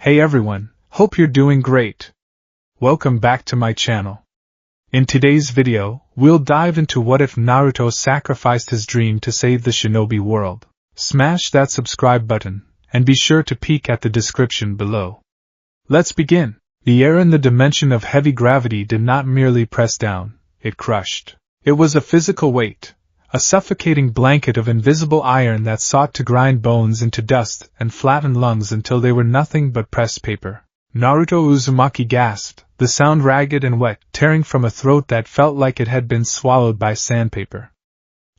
Hey everyone, hope you're doing great. Welcome back to my channel. In today's video, we'll dive into what if Naruto sacrificed his dream to save the Shinobi world. Smash that subscribe button, and be sure to peek at the description below. Let's begin. The air in the dimension of heavy gravity did not merely press down, it crushed. It was a physical weight, a suffocating blanket of invisible iron that sought to grind bones into dust and flatten lungs until they were nothing but pressed paper. Naruto Uzumaki gasped, the sound ragged and wet, tearing from a throat that felt like it had been swallowed by sandpaper.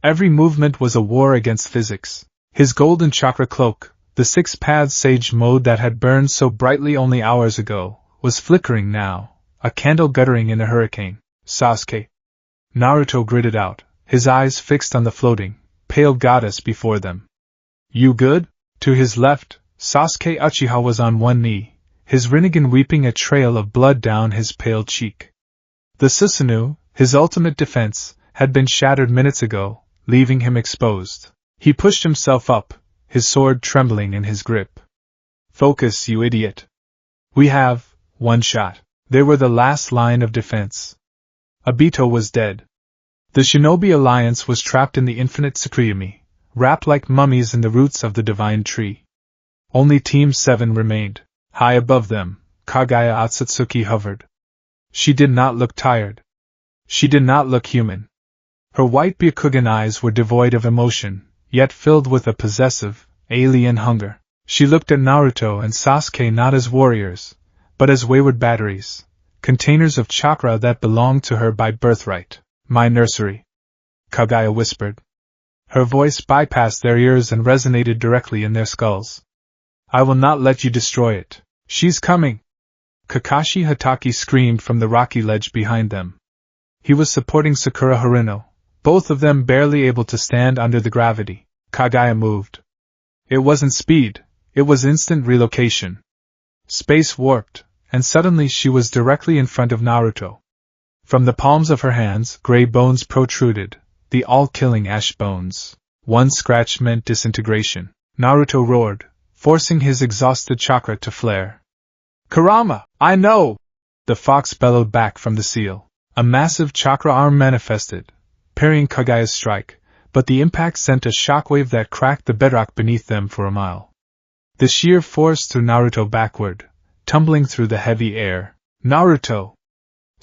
Every movement was a war against physics. His golden chakra cloak, the six-path sage mode that had burned so brightly only hours ago, was flickering now, a candle guttering in a hurricane. Sasuke. Naruto gritted out, his eyes fixed on the floating, pale goddess before them. You good? To his left, Sasuke Uchiha was on one knee, his Rinnegan weeping a trail of blood down his pale cheek. The Susanoo, his ultimate defense, had been shattered minutes ago, leaving him exposed. He pushed himself up, his sword trembling in his grip. Focus, you idiot. We have one shot. They were the last line of defense. Obito was dead. The Shinobi Alliance was trapped in the infinite Tsukuyomi, wrapped like mummies in the roots of the divine tree. Only Team 7 remained. High above them, Kagaya Otsutsuki hovered. She did not look tired. She did not look human. Her white Byakugan eyes were devoid of emotion, yet filled with a possessive, alien hunger. She looked at Naruto and Sasuke not as warriors, but as wayward batteries, containers of chakra that belonged to her by birthright. My nursery, Kagaya whispered. Her voice bypassed their ears and resonated directly in their skulls. I will not let you destroy it. She's coming! Kakashi Hatake screamed from the rocky ledge behind them. He was supporting Sakura Haruno, both of them barely able to stand under the gravity. Kagaya moved. It wasn't speed, it was instant relocation. Space warped, and suddenly she was directly in front of Naruto. From the palms of her hands, gray bones protruded, the all-killing ash bones. One scratch meant disintegration. Naruto roared, forcing his exhausted chakra to flare. Kurama, I know! The fox bellowed back from the seal. A massive chakra arm manifested, parrying Kagaya's strike, but the impact sent a shockwave that cracked the bedrock beneath them for a mile. The sheer force threw Naruto backward, tumbling through the heavy air. Naruto!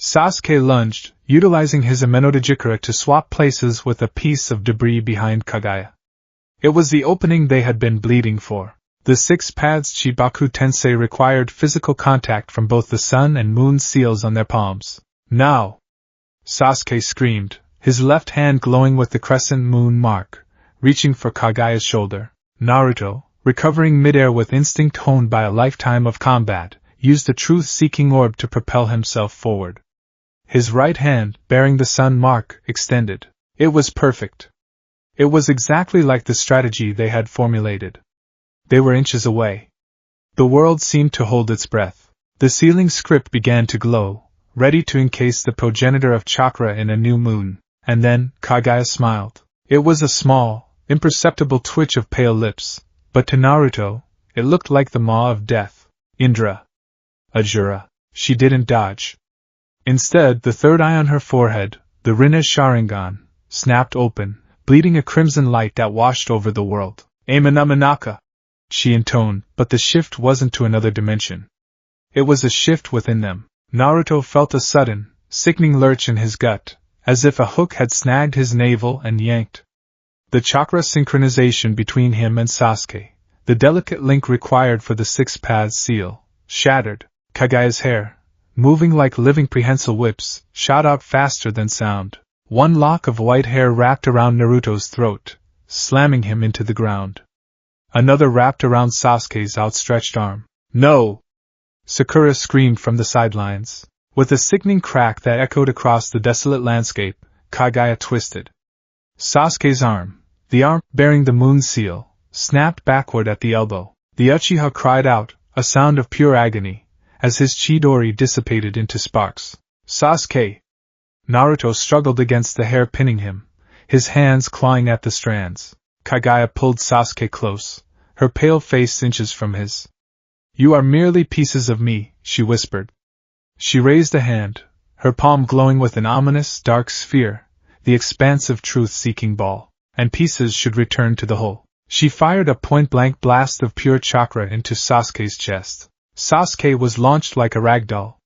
Sasuke lunged, utilizing his Amenotejikura to swap places with a piece of debris behind Kagaya. It was the opening they had been bleeding for. The six paths Chibaku Tensei required physical contact from both the sun and moon seals on their palms. Now! Sasuke screamed, his left hand glowing with the crescent moon mark, reaching for Kagaya's shoulder. Naruto, recovering midair with instinct honed by a lifetime of combat, used the truth-seeking orb to propel himself forward. His right hand, bearing the sun mark, extended. It was perfect. It was exactly like the strategy they had formulated. They were inches away. The world seemed to hold its breath. The ceiling script began to glow, ready to encase the progenitor of chakra in a new moon. And then, Kagaya smiled. It was a small, imperceptible twitch of pale lips, but to Naruto, it looked like the maw of death. Indra. Ajura. She didn't dodge. Instead, the third eye on her forehead, the Rinne Sharingan, snapped open, bleeding a crimson light that washed over the world. Amanaka, she intoned, but the shift wasn't to another dimension. It was a shift within them. Naruto felt a sudden, sickening lurch in his gut, as if a hook had snagged his navel and yanked. The chakra synchronization between him and Sasuke, the delicate link required for the six-path seal, shattered. Kagaya's hair, moving like living prehensile whips, shot out faster than sound. One lock of white hair wrapped around Naruto's throat, slamming him into the ground. Another wrapped around Sasuke's outstretched arm. No! Sakura screamed from the sidelines. With a sickening crack that echoed across the desolate landscape, Kagaya twisted. Sasuke's arm, the arm bearing the moon seal, snapped backward at the elbow. The Uchiha cried out, a sound of pure agony, as his Chidori dissipated into sparks. Sasuke! Naruto struggled against the hair pinning him, his hands clawing at the strands. Kagaya pulled Sasuke close, her pale face inches from his. You are merely pieces of me, she whispered. She raised a hand, her palm glowing with an ominous, dark sphere, the expansive truth-seeking ball, and pieces should return to the whole. She fired a point-blank blast of pure chakra into Sasuke's chest. Sasuke was launched like a ragdoll.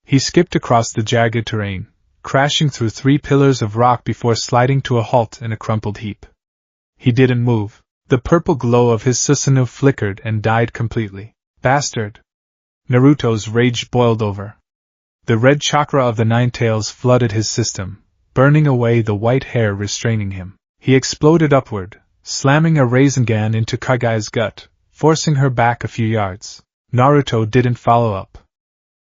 He skipped across the jagged terrain, crashing through 3 pillars of rock before sliding to a halt in a crumpled heap. He didn't move. The purple glow of his Susanoo flickered and died completely. Bastard! Naruto's rage boiled over. The red chakra of the 9 tails flooded his system, burning away the white hair restraining him. He exploded upward, slamming a Rasengan into Kagaya's gut, forcing her back a few yards. Naruto didn't follow up.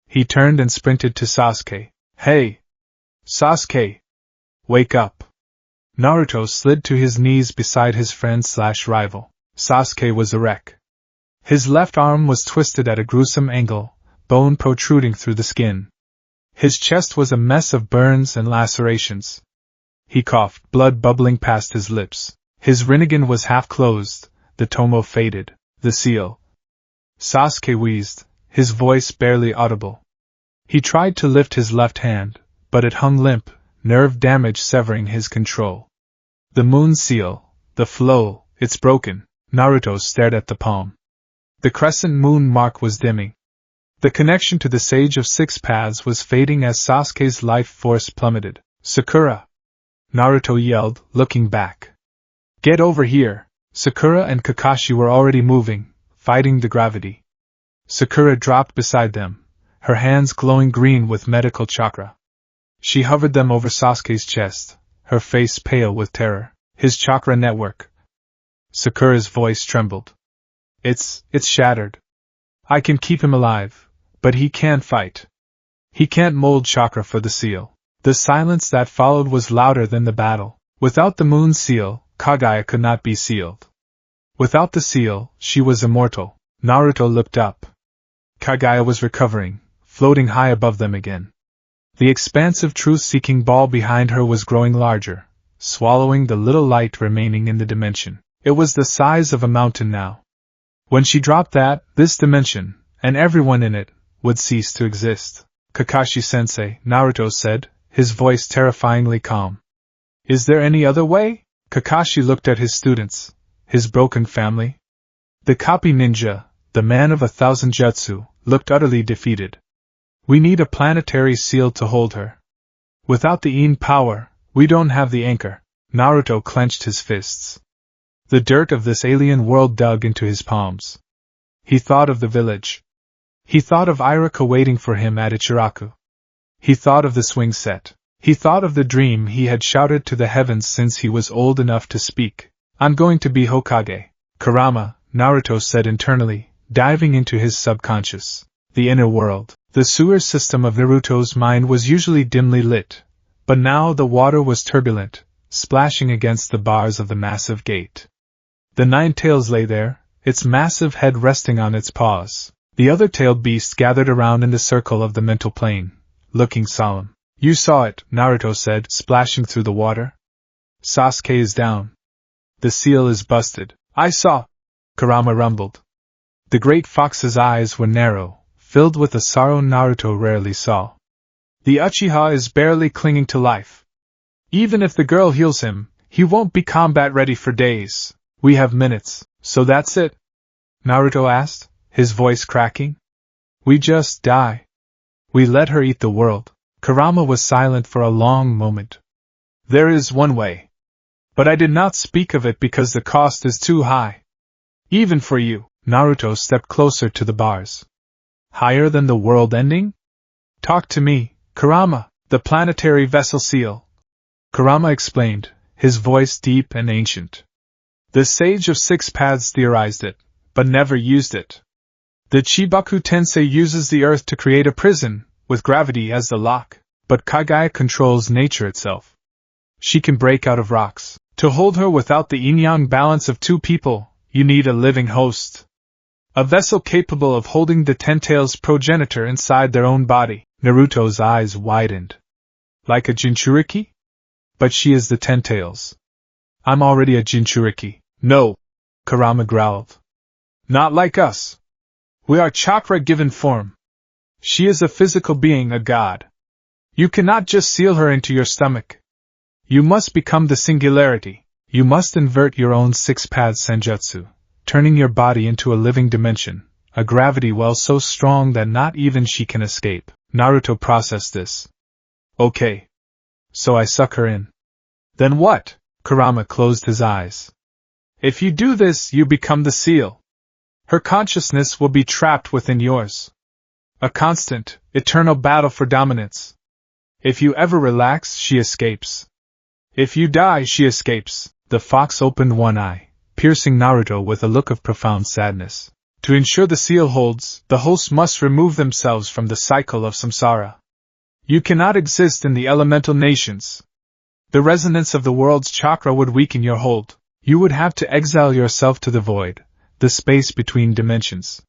He turned and sprinted to Sasuke. Hey! Sasuke! Wake up! Naruto slid to his knees beside his friend/rival. Sasuke was a wreck. His left arm was twisted at a gruesome angle, bone protruding through the skin. His chest was a mess of burns and lacerations. He coughed, blood bubbling past his lips. His Rinnegan was half closed, the tomo faded. The seal. Sasuke wheezed, his voice barely audible. He tried to lift his left hand, but it hung limp, nerve damage severing his control. The moon seal, the flow, it's broken. Naruto stared at the palm. The crescent moon mark was dimming. The connection to the Sage of 6 Paths was fading as Sasuke's life force plummeted. Sakura! Naruto yelled, looking back. Get over here! Sakura and Kakashi were already moving, fighting the gravity. Sakura dropped beside them, her hands glowing green with medical chakra. She hovered them over Sasuke's chest, her face pale with terror. His chakra network. Sakura's voice trembled. It's shattered. I can keep him alive, but he can't fight. He can't mold chakra for the seal. The silence that followed was louder than the battle. Without the moon seal, Kagaya could not be sealed. Without the seal, she was immortal. Naruto looked up. Kagaya was recovering, floating high above them again. The expansive truth-seeking ball behind her was growing larger, swallowing the little light remaining in the dimension. It was the size of a mountain now. When she dropped that, this dimension, and everyone in it, would cease to exist. Kakashi-sensei, Naruto said, his voice terrifyingly calm. Is there any other way? Kakashi looked at his students, his broken family. The copy ninja, the man of 1,000 jutsu, looked utterly defeated. We need a planetary seal to hold her. Without the Een power, we don't have the anchor. Naruto clenched his fists. The dirt of this alien world dug into his palms. He thought of the village. He thought of Iruka waiting for him at Ichiraku. He thought of the swing set. He thought of the dream he had shouted to the heavens since he was old enough to speak. I'm going to be Hokage. Kurama, Naruto said internally, diving into his subconscious. The inner world. The sewer system of Naruto's mind was usually dimly lit, but now the water was turbulent, splashing against the bars of the massive gate. The 9 tails lay there, its massive head resting on its paws. The other tailed beast gathered around in the circle of the mental plane, looking solemn. You saw it, Naruto said, splashing through the water. Sasuke is down. The seal is busted. I saw, Kurama rumbled. The great fox's eyes were narrow, filled with a sorrow Naruto rarely saw. The Uchiha is barely clinging to life. Even if the girl heals him, he won't be combat ready for days. We have minutes, so that's it? Naruto asked, his voice cracking. We just die. We let her eat the world. Kurama was silent for a long moment. There is one way. But I did not speak of it because the cost is too high. Even for you. Naruto stepped closer to the bars. Higher than the world ending? Talk to me, Kurama, the planetary vessel seal. Kurama explained, his voice deep and ancient. The Sage of 6 Paths theorized it, but never used it. The Chibaku Tensei uses the earth to create a prison, with gravity as the lock, but Kagaya controls nature itself. She can break out of rocks. To hold her without the yin-yang balance of 2 people, you need a living host. A vessel capable of holding the 10 tails progenitor inside their own body. Naruto's eyes widened. Like a Jinchuriki? But she is the 10 tails. I'm already a Jinchuriki. No, Kurama growled. Not like us. We are chakra given form. She is a physical being, a god. You cannot just seal her into your stomach. You must become the singularity. You must invert your own six-path senjutsu, turning your body into a living dimension, a gravity well so strong that not even she can escape. Naruto processed this. Okay. So I suck her in. Then what? Kurama closed his eyes. If you do this, you become the seal. Her consciousness will be trapped within yours. A constant, eternal battle for dominance. If you ever relax, she escapes. If you die, she escapes. The fox opened one eye, piercing Naruto with a look of profound sadness. To ensure the seal holds, the hosts must remove themselves from the cycle of samsara. You cannot exist in the elemental nations. The resonance of the world's chakra would weaken your hold. You would have to exile yourself to the void, the space between dimensions.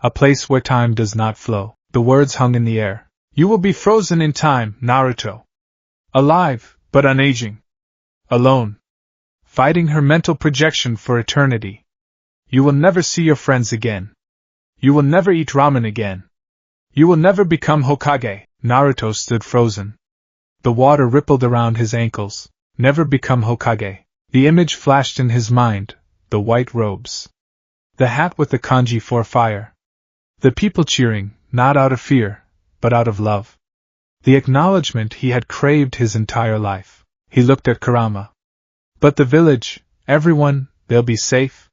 A place where time does not flow. The words hung in the air. You will be frozen in time, Naruto. Alive, but unaging. Alone. Fighting her mental projection for eternity. You will never see your friends again. You will never eat ramen again. You will never become Hokage. Naruto stood frozen. The water rippled around his ankles. Never become Hokage. The image flashed in his mind, the white robes. The hat with the kanji for fire. The people cheering, not out of fear, but out of love. The acknowledgement he had craved his entire life. He looked at Kurama. But the village, everyone, they'll be safe?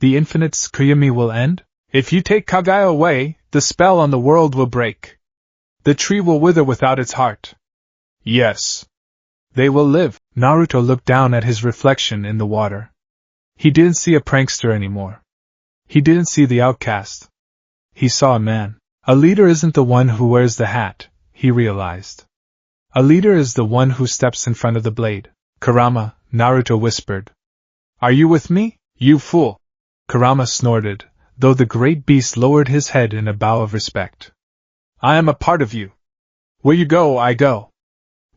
The infinite Tsukuyami will end? If you take Kagaya away, the spell on the world will break. The tree will wither without its heart. Yes. They will live. Naruto looked down at his reflection in the water. He didn't see a prankster anymore. He didn't see the outcast. He saw a man. A leader isn't the one who wears the hat, he realized. A leader is the one who steps in front of the blade. Kurama, Naruto whispered. Are you with me, you fool? Kurama snorted, though the great beast lowered his head in a bow of respect. I am a part of you. Where you go, I go.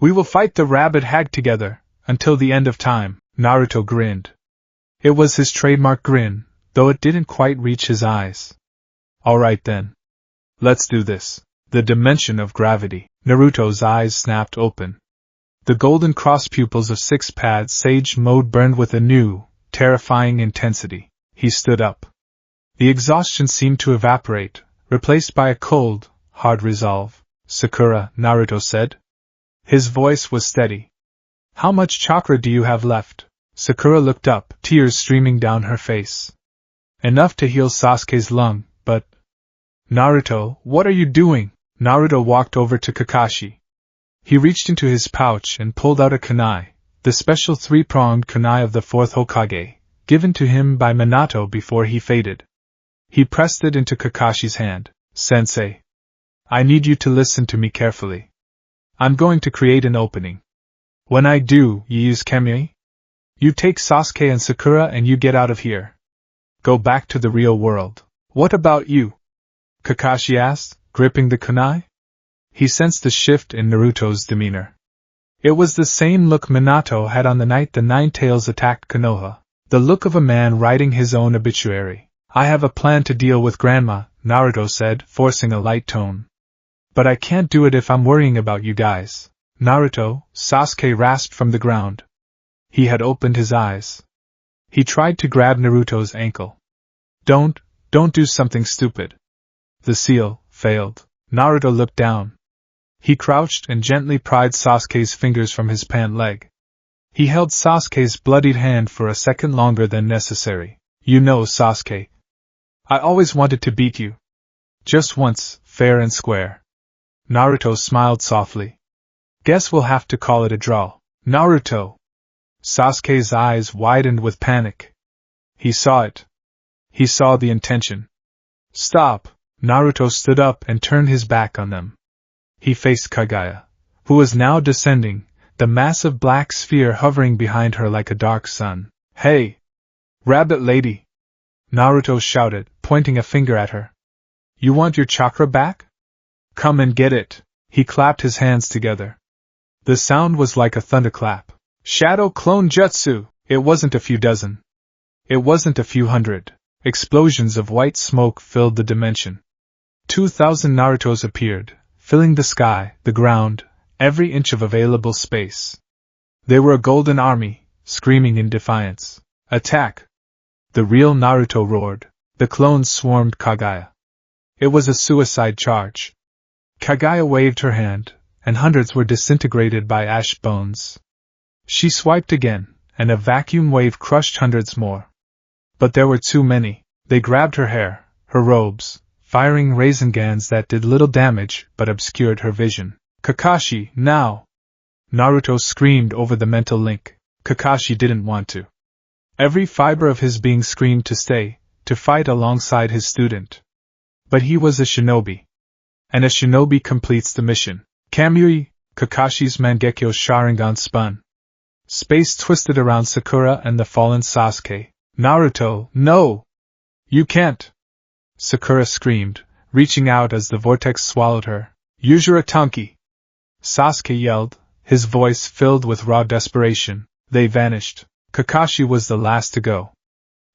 We will fight the rabid hag together, until the end of time. Naruto grinned. It was his trademark grin, though it didn't quite reach his eyes. Alright then. Let's do this. The dimension of gravity. Naruto's eyes snapped open. The golden cross pupils of six-pad sage mode burned with a new, terrifying intensity. He stood up. The exhaustion seemed to evaporate, replaced by a cold, hard resolve. Sakura, Naruto said. His voice was steady. How much chakra do you have left? Sakura looked up, tears streaming down her face. Enough to heal Sasuke's lung, but... Naruto, what are you doing? Naruto walked over to Kakashi. He reached into his pouch and pulled out a kunai, the special three-pronged kunai of the fourth Hokage, given to him by Minato before he faded. He pressed it into Kakashi's hand. Sensei. I need you to listen to me carefully. I'm going to create an opening. When I do, you use Kemi? You take Sasuke and Sakura and you get out of here. Go back to the real world. What about you? Kakashi asked, gripping the kunai. He sensed the shift in Naruto's demeanor. It was the same look Minato had on the night the Nine Tails attacked Konoha. The look of a man writing his own obituary. I have a plan to deal with Grandma, Naruto said, forcing a light tone. But I can't do it if I'm worrying about you guys. Naruto, Sasuke rasped from the ground. He had opened his eyes. He tried to grab Naruto's ankle. Don't do something stupid. The seal failed. Naruto looked down. He crouched and gently pried Sasuke's fingers from his pant leg. He held Sasuke's bloodied hand for a second longer than necessary. You know, Sasuke. I always wanted to beat you. Just once, fair and square. Naruto smiled softly. Guess we'll have to call it a draw. Naruto. Sasuke's eyes widened with panic. He saw it. He saw the intention. Stop. Naruto stood up and turned his back on them. He faced Kagaya, who was now descending, the massive black sphere hovering behind her like a dark sun. Hey! Rabbit lady! Naruto shouted, pointing a finger at her. You want your chakra back? Come and get it. He clapped his hands together. The sound was like a thunderclap. Shadow clone jutsu! It wasn't a few dozen. It wasn't a few hundred. Explosions of white smoke filled the dimension. 2,000 Narutos appeared, filling the sky, the ground, every inch of available space. They were a golden army, screaming in defiance. Attack! The real Naruto roared. The clones swarmed Kaguya. It was a suicide charge. Kaguya waved her hand, and hundreds were disintegrated by ash bones. She swiped again, and a vacuum wave crushed hundreds more. But there were too many. They grabbed her hair, her robes, firing Razengans that did little damage but obscured her vision. Kakashi, now! Naruto screamed over the mental link. Kakashi didn't want to. Every fiber of his being screamed to stay, to fight alongside his student. But he was a shinobi. And a shinobi completes the mission. Kamui, Kakashi's Mangekyo Sharingan spun. Space twisted around Sakura and the fallen Sasuke. Naruto, no! You can't! Sakura screamed, reaching out as the vortex swallowed her. Use your Atanki! Sasuke yelled, his voice filled with raw desperation. They vanished. Kakashi was the last to go.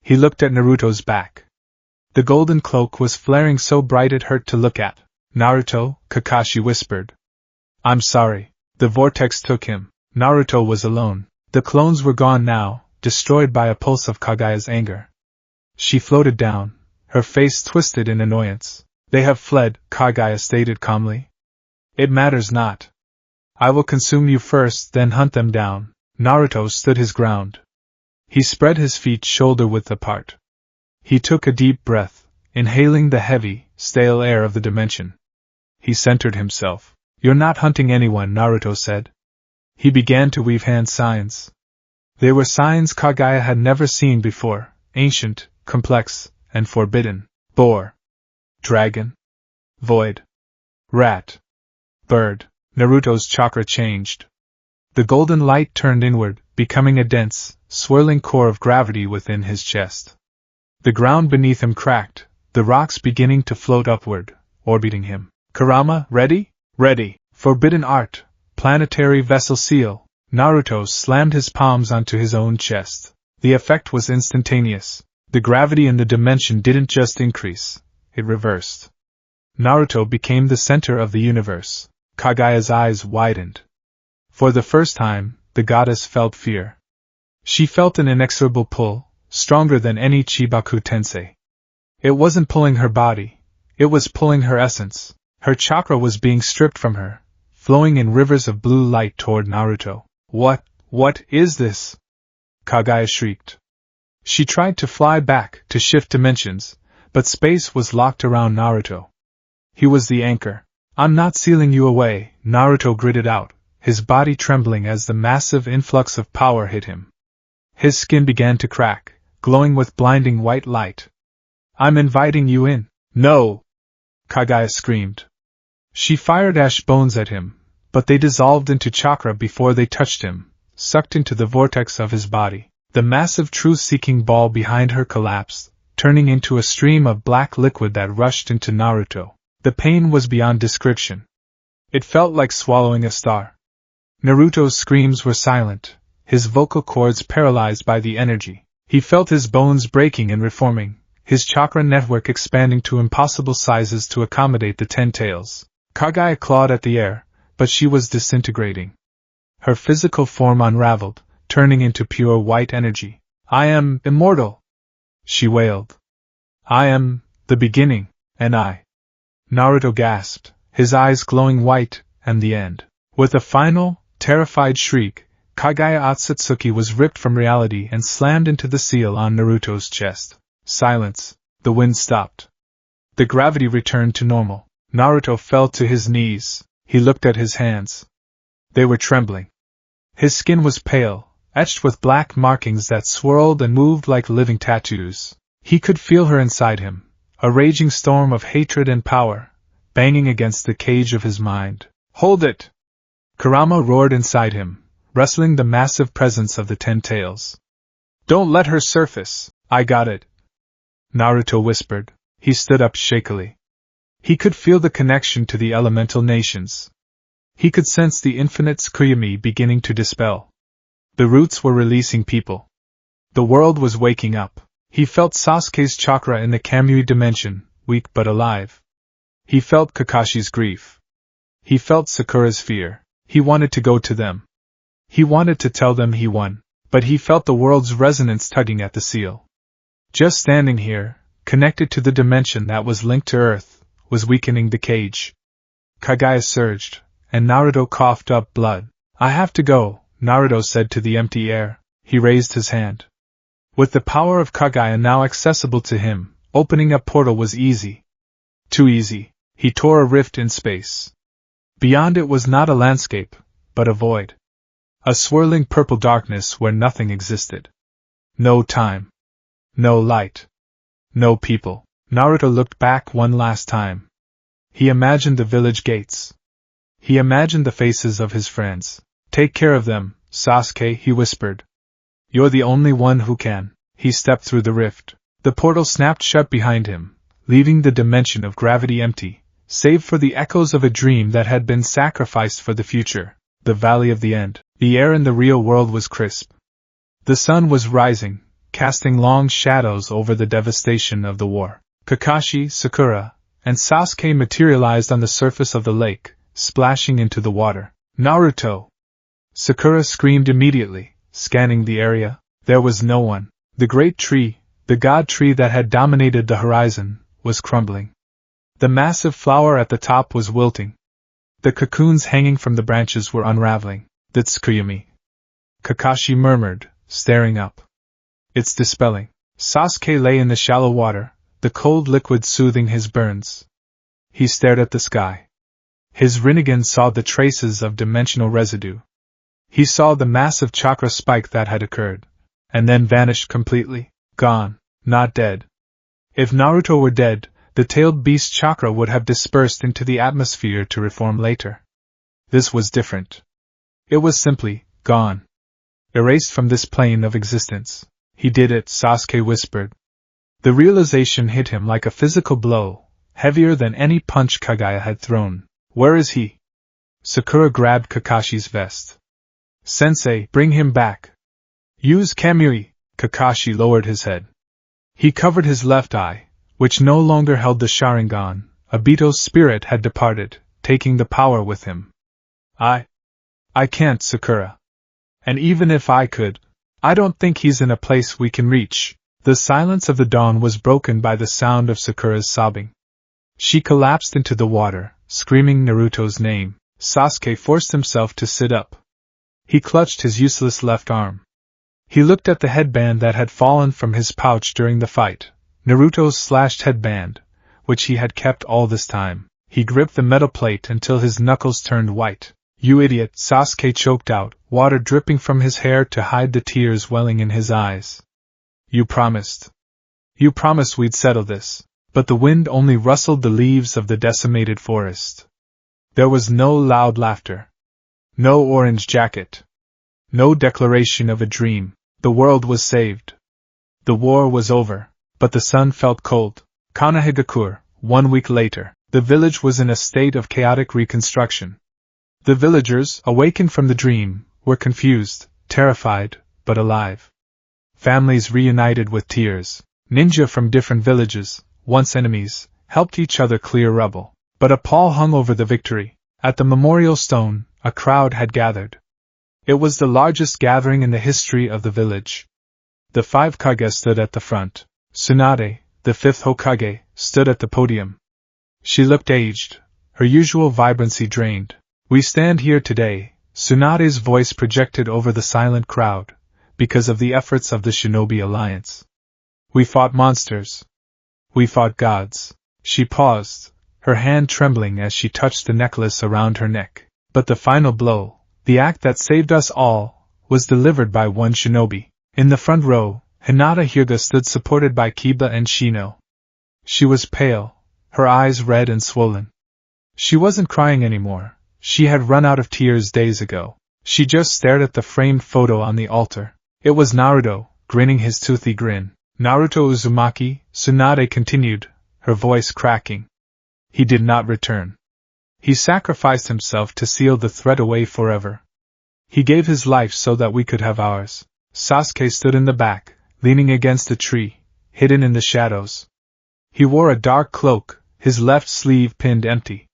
He looked at Naruto's back. The golden cloak was flaring so bright it hurt to look at. Naruto, Kakashi whispered. I'm sorry. The vortex took him. Naruto was alone. The clones were gone now, destroyed by a pulse of Kaguya's anger. She floated down, her face twisted in annoyance. They have fled, Kaguya stated calmly. It matters not. I will consume you first, then hunt them down. Naruto stood his ground. He spread his feet shoulder-width apart. He took a deep breath, inhaling the heavy, stale air of the dimension. He centered himself. You're not hunting anyone, Naruto said. He began to weave hand signs. They were signs Kaguya had never seen before, ancient, complex, and forbidden. Boar. Dragon. Void. Rat. Bird. Naruto's chakra changed. The golden light turned inward, becoming a dense, swirling core of gravity within his chest. The ground beneath him cracked, the rocks beginning to float upward, orbiting him. Kurama, ready? Ready. Forbidden art. Planetary vessel seal. Naruto slammed his palms onto his own chest. The effect was instantaneous. The gravity in the dimension didn't just increase, it reversed. Naruto became the center of the universe. Kaguya's eyes widened. For the first time, the goddess felt fear. She felt an inexorable pull, stronger than any Chibaku tensei. It wasn't pulling her body, it was pulling her essence. Her chakra was being stripped from her, flowing in rivers of blue light toward Naruto. What is this? Kaguya shrieked. She tried to fly back, to shift dimensions, but space was locked around Naruto. He was the anchor. I'm not sealing you away, Naruto gritted out, his body trembling as the massive influx of power hit him. His skin began to crack, glowing with blinding white light. I'm inviting you in. No! Kaguya screamed. She fired ash bones at him, but they dissolved into chakra before they touched him, sucked into the vortex of his body. The massive truth-seeking ball behind her collapsed, turning into a stream of black liquid that rushed into Naruto. The pain was beyond description. It felt like swallowing a star. Naruto's screams were silent, his vocal cords paralyzed by the energy. He felt his bones breaking and reforming, his chakra network expanding to impossible sizes to accommodate the 10 tails. Kaguya clawed at the air, but she was disintegrating. Her physical form unraveled, turning into pure white energy. I am immortal, she wailed. I am the beginning, and I. Naruto gasped, his eyes glowing white, and the end. With a final, terrified shriek, Kaguya Otsutsuki was ripped from reality and slammed into the seal on Naruto's chest. Silence. The wind stopped. The gravity returned to normal. Naruto fell to his knees. He looked at his hands. They were trembling. His skin was pale, etched with black markings that swirled and moved like living tattoos. He could feel her inside him, a raging storm of hatred and power, banging against the cage of his mind. Hold it! Kurama roared inside him, wrestling the massive presence of the 10 tails. Don't let her surface. I got it. Naruto whispered. He stood up shakily. He could feel the connection to the elemental nations. He could sense the infinite Tsukuyomi beginning to dispel. The roots were releasing people. The world was waking up. He felt Sasuke's chakra in the Kamui dimension, weak but alive. He felt Kakashi's grief. He felt Sakura's fear. He wanted to go to them. He wanted to tell them he won, but he felt the world's resonance tugging at the seal. Just standing here, connected to the dimension that was linked to Earth, was weakening the cage. Kagaya surged, and Naruto coughed up blood. I have to go, Naruto said to the empty air. He raised his hand. With the power of Kagaya now accessible to him, opening a portal was easy. Too easy. He tore a rift in space. Beyond it was not a landscape, but a void. A swirling purple darkness where nothing existed. No time. No light. No people. Naruto looked back one last time. He imagined the village gates. He imagined the faces of his friends. Take care of them, Sasuke, he whispered. You're the only one who can. He stepped through the rift. The portal snapped shut behind him, leaving the dimension of gravity empty, save for the echoes of a dream that had been sacrificed for the future, the Valley of the End. The air in the real world was crisp. The sun was rising, casting long shadows over the devastation of the war. Kakashi, Sakura, and Sasuke materialized on the surface of the lake, splashing into the water. Naruto! Sakura screamed immediately, scanning the area. There was no one. The great tree, the god tree that had dominated the horizon, was crumbling. The massive flower at the top was wilting. The cocoons hanging from the branches were unraveling. That's Tsukuyumi. Kakashi murmured, staring up. It's dispelling. Sasuke lay in the shallow water, the cold liquid soothing his burns. He stared at the sky. His Rinnegan saw the traces of dimensional residue. He saw the massive chakra spike that had occurred, and then vanished completely, gone, not dead. If Naruto were dead, the tailed beast chakra would have dispersed into the atmosphere to reform later. This was different. It was simply gone. Erased from this plane of existence. He did it, Sasuke whispered. The realization hit him like a physical blow, heavier than any punch Kagaya had thrown. Where is he? Sakura grabbed Kakashi's vest. Sensei, bring him back. Use Kamui. Kakashi lowered his head. He covered his left eye, which no longer held the Sharingan. Obito's spirit had departed, taking the power with him. I can't, Sakura. And even if I could, I don't think he's in a place we can reach. The silence of the dawn was broken by the sound of Sakura's sobbing. She collapsed into the water, screaming Naruto's name. Sasuke forced himself to sit up. He clutched his useless left arm. He looked at the headband that had fallen from his pouch during the fight, Naruto's slashed headband, which he had kept all this time. He gripped the metal plate until his knuckles turned white. You idiot, Sasuke choked out, water dripping from his hair to hide the tears welling in his eyes. You promised. You promised we'd settle this. But the wind only rustled the leaves of the decimated forest. There was no loud laughter. No orange jacket. No declaration of a dream. The world was saved. The war was over, but the sun felt cold. Konohagakure, 1 week later, the village was in a state of chaotic reconstruction. The villagers, awakened from the dream, were confused, terrified, but alive. Families reunited with tears. Ninja from different villages, once enemies, helped each other clear rubble. But a pall hung over the victory. At the memorial stone, a crowd had gathered. It was the largest gathering in the history of the village. The 5 Kage stood at the front. Tsunade, the 5th Hokage, stood at the podium. She looked aged, her usual vibrancy drained. We stand here today, Tsunade's voice projected over the silent crowd, because of the efforts of the Shinobi Alliance. We fought monsters. We fought gods. She paused, her hand trembling as she touched the necklace around her neck. But the final blow, the act that saved us all, was delivered by one shinobi. In the front row, Hinata Hyuga stood supported by Kiba and Shino. She was pale, her eyes red and swollen. She wasn't crying anymore. She had run out of tears days ago. She just stared at the framed photo on the altar. It was Naruto, grinning his toothy grin. Naruto Uzumaki, Tsunade continued, her voice cracking. He did not return. He sacrificed himself to seal the threat away forever. He gave his life so that we could have ours. Sasuke stood in the back, leaning against a tree, hidden in the shadows. He wore a dark cloak, his left sleeve pinned empty.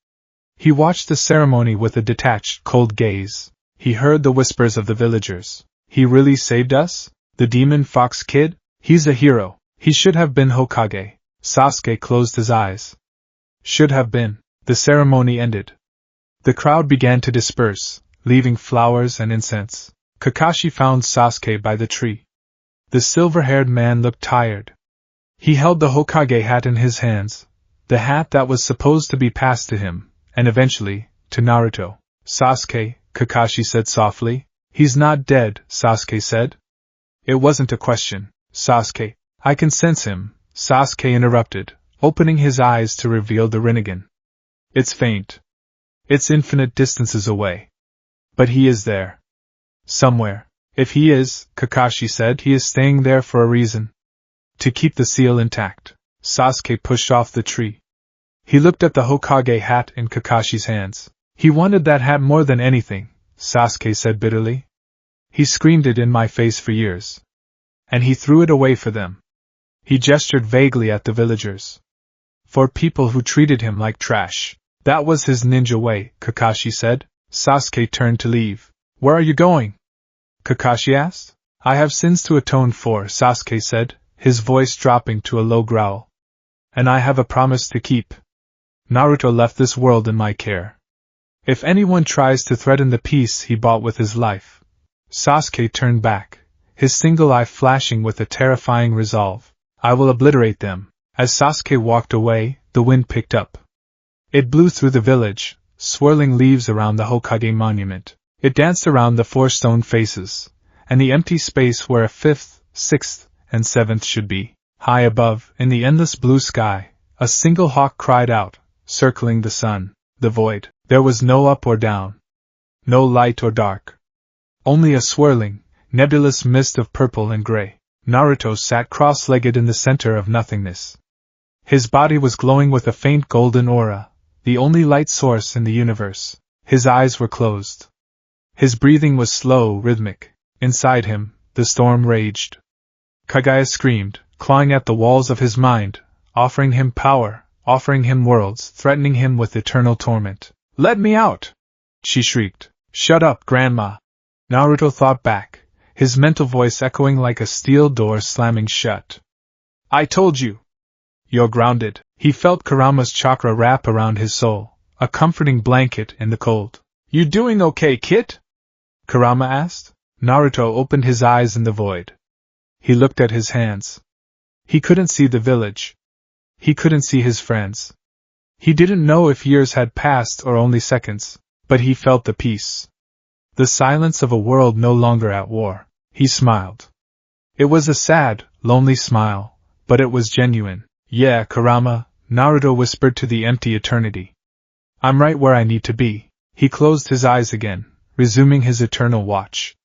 He watched the ceremony with a detached, cold gaze. He heard the whispers of the villagers. He really saved us? The demon fox kid? He's a hero. He should have been Hokage. Sasuke closed his eyes. Should have been. The ceremony ended. The crowd began to disperse, leaving flowers and incense. Kakashi found Sasuke by the tree. The silver-haired man looked tired. He held the Hokage hat in his hands, the hat that was supposed to be passed to him, and eventually, to Naruto. Sasuke, Kakashi said softly. He's not dead, Sasuke said. It wasn't a question, Sasuke. I can sense him, Sasuke interrupted, opening his eyes to reveal the Rinnegan. It's faint. It's infinite distances away. But he is there. Somewhere. If he is, Kakashi said, he is staying there for a reason. To keep the seal intact. Sasuke pushed off the tree. He looked at the Hokage hat in Kakashi's hands. He wanted that hat more than anything, Sasuke said bitterly. He screamed it in my face for years. And he threw it away for them. He gestured vaguely at the villagers. For people who treated him like trash. That was his ninja way, Kakashi said. Sasuke turned to leave. Where are you going? Kakashi asked. I have sins to atone for, Sasuke said, his voice dropping to a low growl. And I have a promise to keep. Naruto left this world in my care. If anyone tries to threaten the peace he bought with his life. Sasuke turned back, his single eye flashing with a terrifying resolve. I will obliterate them. As Sasuke walked away, the wind picked up. It blew through the village, swirling leaves around the Hokage monument. It danced around the 4 stone faces, and the empty space where a 5th, 6th, and 7th should be. High above, in the endless blue sky, a single hawk cried out, circling the sun, the void. There was no up or down. No light or dark. Only a swirling, nebulous mist of purple and gray. Naruto sat cross-legged in the center of nothingness. His body was glowing with a faint golden aura, the only light source in the universe. His eyes were closed. His breathing was slow, rhythmic. Inside him, the storm raged. Kaguya screamed, clawing at the walls of his mind, offering him power, offering him worlds, threatening him with eternal torment. Let me out! She shrieked. Shut up, Grandma! Naruto thought back, his mental voice echoing like a steel door slamming shut. I told you! You're grounded. He felt Kurama's chakra wrap around his soul, a comforting blanket in the cold. You doing okay, kid? Kurama asked. Naruto opened his eyes in the void. He looked at his hands. He couldn't see the village. He couldn't see his friends. He didn't know if years had passed or only seconds, but he felt the peace. The silence of a world no longer at war. He smiled. It was a sad, lonely smile, but it was genuine. Yeah, Kurama, Naruto whispered to the empty eternity. I'm right where I need to be. He closed his eyes again, resuming his eternal watch.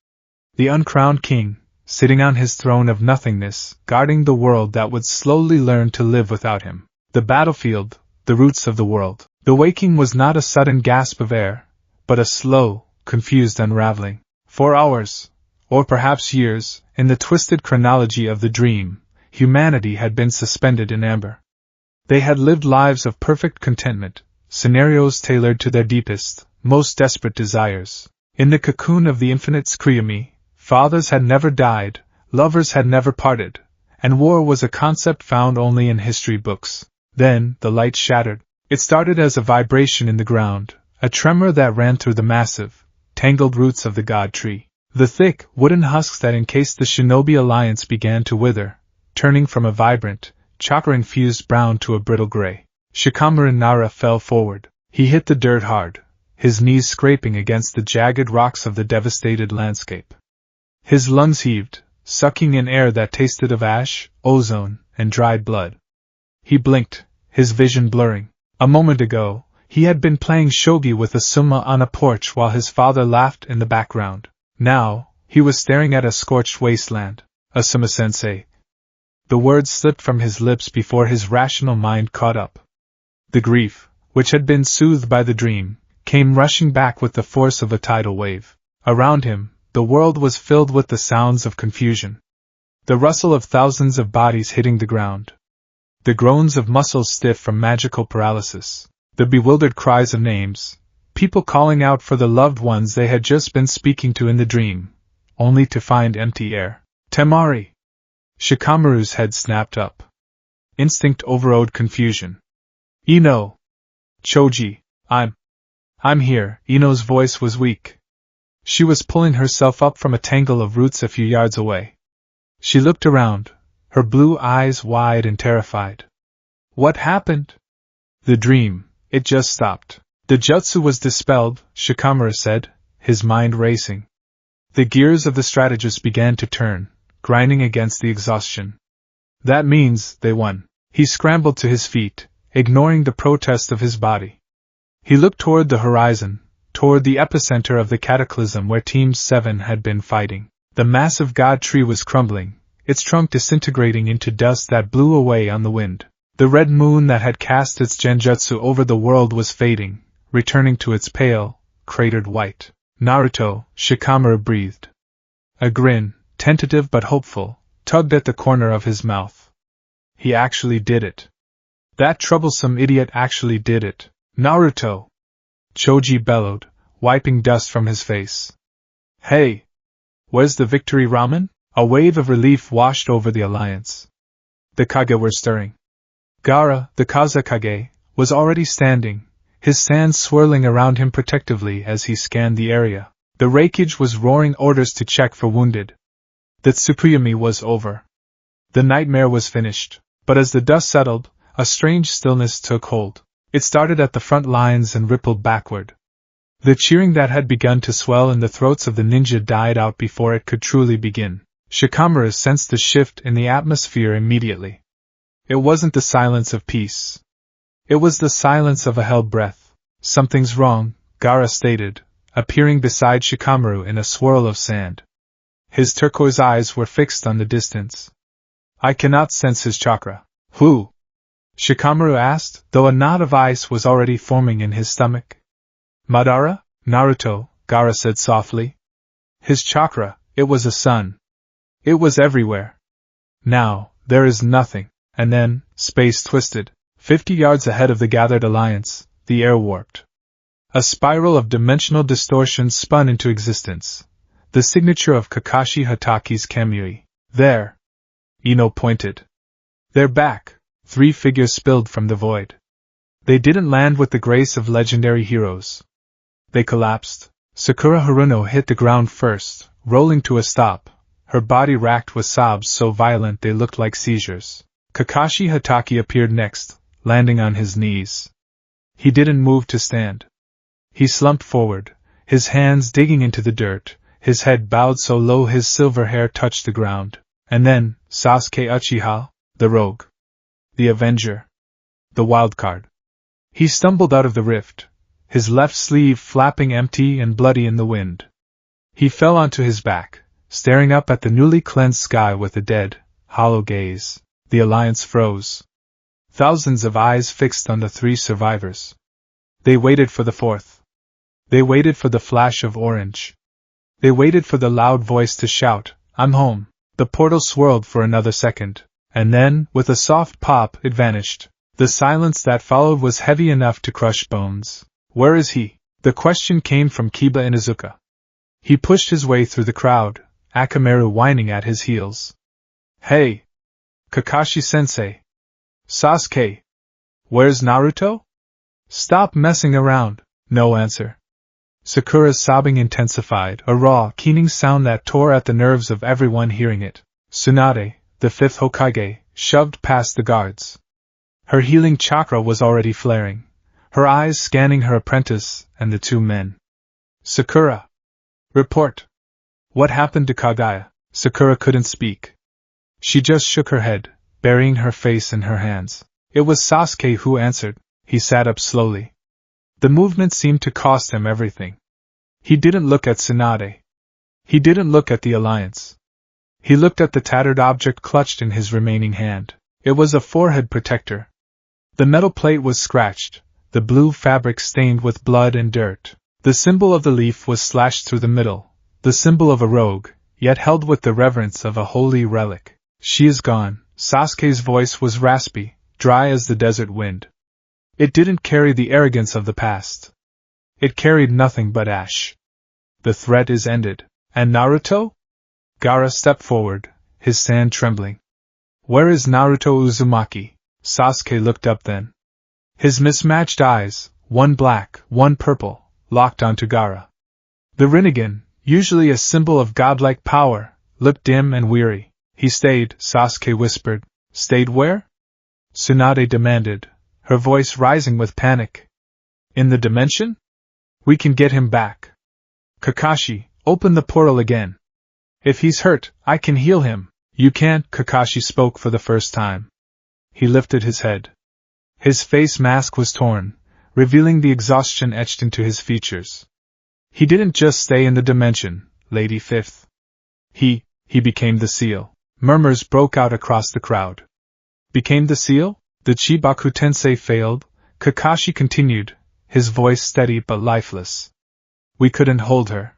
The uncrowned king, sitting on his throne of nothingness, guarding the world that would slowly learn to live without him. The battlefield, the roots of the world. The waking was not a sudden gasp of air, but a slow, confused unraveling. For hours, or perhaps years, in the twisted chronology of the dream, humanity had been suspended in amber. They had lived lives of perfect contentment, scenarios tailored to their deepest, most desperate desires. In the cocoon of the infinite Tsukuyomi, fathers had never died, lovers had never parted, and war was a concept found only in history books. Then, the light shattered. It started as a vibration in the ground, a tremor that ran through the massive, tangled roots of the god tree. The thick, wooden husks that encased the Shinobi alliance began to wither, turning from a vibrant, chakra-infused brown to a brittle gray. Shikamaru Nara fell forward. He hit the dirt hard, his knees scraping against the jagged rocks of the devastated landscape. His lungs heaved, sucking in air that tasted of ash, ozone, and dried blood. He blinked, his vision blurring. A moment ago, he had been playing shogi with a summa on a porch while his father laughed in the background. Now, he was staring at a scorched wasteland. Asuma-sensei. The words slipped from his lips before his rational mind caught up. The grief, which had been soothed by the dream, came rushing back with the force of a tidal wave. Around him, the world was filled with the sounds of confusion. The rustle of thousands of bodies hitting the ground. The groans of muscles stiff from magical paralysis. The bewildered cries of names. People calling out for the loved ones they had just been speaking to in the dream, only to find empty air. Temari! Shikamaru's head snapped up. Instinct overrode confusion. Ino! Choji, I'm here. Ino's voice was weak. She was pulling herself up from a tangle of roots a few yards away. She looked around, her blue eyes wide and terrified. What happened? The dream, it just stopped. The jutsu was dispelled, Shikamaru said, his mind racing. The gears of the strategist began to turn, grinding against the exhaustion. That means they won. He scrambled to his feet, ignoring the protest of his body. He looked toward the horizon, toward the epicenter of the cataclysm where Team 7 had been fighting. The massive god tree was crumbling, its trunk disintegrating into dust that blew away on the wind. The red moon that had cast its genjutsu over the world was fading, returning to its pale, cratered white. Naruto, Shikamaru breathed. A grin, tentative but hopeful, tugged at the corner of his mouth. He actually did it. That troublesome idiot actually did it. Naruto! Choji bellowed, wiping dust from his face. Hey! Where's the victory ramen? A wave of relief washed over the alliance. The Kage were stirring. Gaara, the Kazekage, was already standing, his sands swirling around him protectively as he scanned the area. The Reikage was roaring orders to check for wounded. The Tsukuyomi was over. The nightmare was finished, but as the dust settled, a strange stillness took hold. It started at the front lines and rippled backward. The cheering that had begun to swell in the throats of the ninja died out before it could truly begin. Shikamaru sensed the shift in the atmosphere immediately. It wasn't the silence of peace. It was the silence of a held breath. Something's wrong, Gaara stated, appearing beside Shikamaru in a swirl of sand. His turquoise eyes were fixed on the distance. I cannot sense his chakra. Who? Shikamaru asked, though a knot of ice was already forming in his stomach. Madara? Naruto, Gaara said softly. His chakra, it was a sun. It was everywhere. Now, there is nothing. And then, space twisted. 50 yards ahead of the gathered alliance, the air warped. A spiral of dimensional distortion spun into existence. The signature of Kakashi Hataki's Kamui. There. Ino pointed. They're back. 3 figures spilled from the void. They didn't land with the grace of legendary heroes. They collapsed. Sakura Haruno hit the ground first, rolling to a stop, her body racked with sobs so violent they looked like seizures. Kakashi Hatake appeared next, landing on his knees. He didn't move to stand. He slumped forward, his hands digging into the dirt, his head bowed so low his silver hair touched the ground. And then, Sasuke Uchiha, the rogue. The Avenger. The wildcard. He stumbled out of the rift, his left sleeve flapping empty and bloody in the wind. He fell onto his back, staring up at the newly cleansed sky with a dead, hollow gaze. The alliance froze. Thousands of eyes fixed on the 3 survivors. They waited for the 4th. They waited for the flash of orange. They waited for the loud voice to shout, I'm home. The portal swirled for another second. And then, with a soft pop, it vanished. The silence that followed was heavy enough to crush bones. Where is he? The question came from Kiba Inuzuka. He pushed his way through the crowd, Akamaru whining at his heels. Hey! Kakashi-sensei! Sasuke! Where's Naruto? Stop messing around! No answer. Sakura's sobbing intensified, a raw, keening sound that tore at the nerves of everyone hearing it. Tsunade, the 5th Hokage, shoved past the guards. Her healing chakra was already flaring, her eyes scanning her apprentice and the 2 men. Sakura! Report! What happened to Kagaya? Sakura couldn't speak. She just shook her head, burying her face in her hands. It was Sasuke who answered. He sat up slowly. The movement seemed to cost him everything. He didn't look at Tsunade. He didn't look at the alliance. He looked at the tattered object clutched in his remaining hand. It was a forehead protector. The metal plate was scratched, the blue fabric stained with blood and dirt. The symbol of the leaf was slashed through the middle, the symbol of a rogue, yet held with the reverence of a holy relic. She is gone. Sasuke's voice was raspy, dry as the desert wind. It didn't carry the arrogance of the past. It carried nothing but ash. The threat is ended. And Naruto? Gaara stepped forward, his hand trembling. Where is Naruto Uzumaki? Sasuke looked up then. His mismatched eyes, one black, one purple, locked onto Gaara. The Rinnegan, usually a symbol of godlike power, looked dim and weary. He stayed, Sasuke whispered. Stayed where? Tsunade demanded, her voice rising with panic. In the dimension? We can get him back. Kakashi, open the portal again. If he's hurt, I can heal him. You can't, Kakashi spoke for the first time. He lifted his head. His face mask was torn, revealing the exhaustion etched into his features. He didn't just stay in the dimension, Lady Fifth. He became the seal. Murmurs broke out across the crowd. Became the seal? The Chibaku Tensei failed? Kakashi continued, his voice steady but lifeless. We couldn't hold her.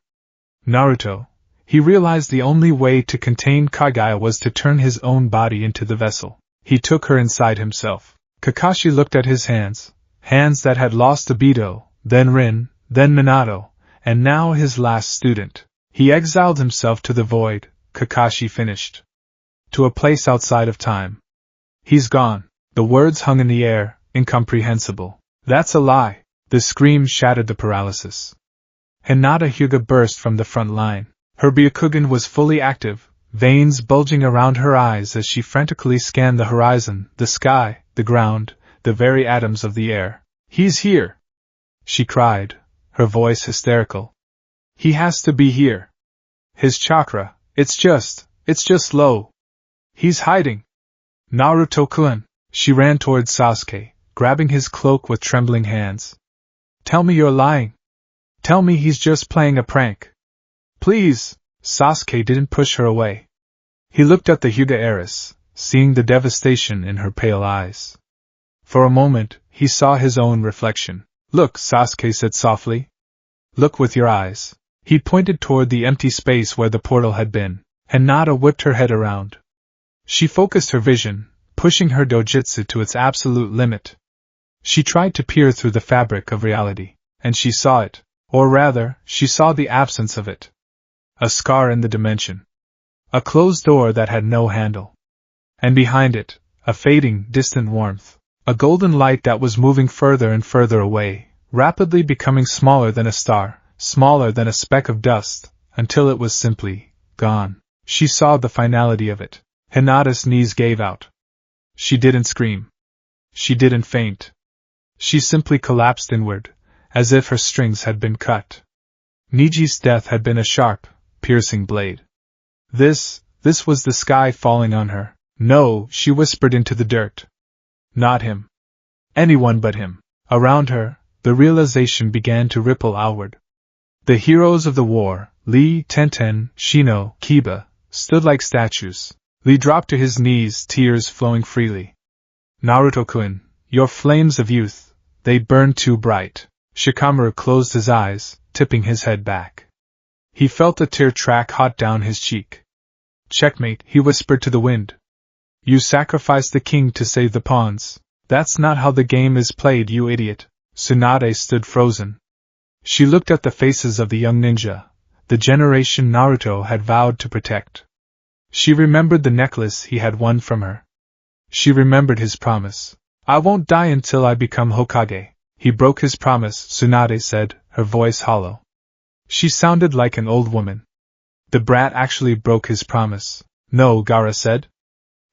Naruto. He realized the only way to contain Kaguya was to turn his own body into the vessel. He took her inside himself. Kakashi looked at his hands, hands that had lost Obito, then Rin, then Minato, and now his last student. He exiled himself to the void, Kakashi finished. To a place outside of time. He's gone. The words hung in the air, incomprehensible. That's a lie. The scream shattered the paralysis. Hinata Hyuga burst from the front line. Her Byakugan was fully active, veins bulging around her eyes as she frantically scanned the horizon, the sky, the ground, the very atoms of the air. He's here! She cried, her voice hysterical. He has to be here. His chakra, it's just low. He's hiding. Naruto-kun! She ran towards Sasuke, grabbing his cloak with trembling hands. Tell me you're lying. Tell me he's just playing a prank. Please! Sasuke didn't push her away. He looked at the Hyuga heiress, seeing the devastation in her pale eyes. For a moment, he saw his own reflection. Look, Sasuke said softly. Look with your eyes. He pointed toward the empty space where the portal had been. Hinata whipped her head around. She focused her vision, pushing her dojutsu to its absolute limit. She tried to peer through the fabric of reality, and she saw it. Or rather, she saw the absence of it. A scar in the dimension. A closed door that had no handle. And behind it, a fading, distant warmth. A golden light that was moving further and further away, rapidly becoming smaller than a star, smaller than a speck of dust, until it was simply gone. She saw the finality of it. Hinata's knees gave out. She didn't scream. She didn't faint. She simply collapsed inward, as if her strings had been cut. Niji's death had been a sharp, piercing blade. This was the sky falling on her. No, she whispered into the dirt. Not him. Anyone but him. Around her, the realization began to ripple outward. The heroes of the war, Lee, Tenten, Shino, Kiba, stood like statues. Lee dropped to his knees, tears flowing freely. Naruto-kun, your flames of youth, they burn too bright. Shikamaru closed his eyes, tipping his head back. He felt a tear track hot down his cheek. Checkmate, he whispered to the wind. You sacrificed the king to save the pawns. That's not how the game is played, you idiot. Tsunade stood frozen. She looked at the faces of the young ninja, the generation Naruto had vowed to protect. She remembered the necklace he had won from her. She remembered his promise. I won't die until I become Hokage. He broke his promise, Tsunade said, her voice hollow. She sounded like an old woman. The brat actually broke his promise. No, Gaara said.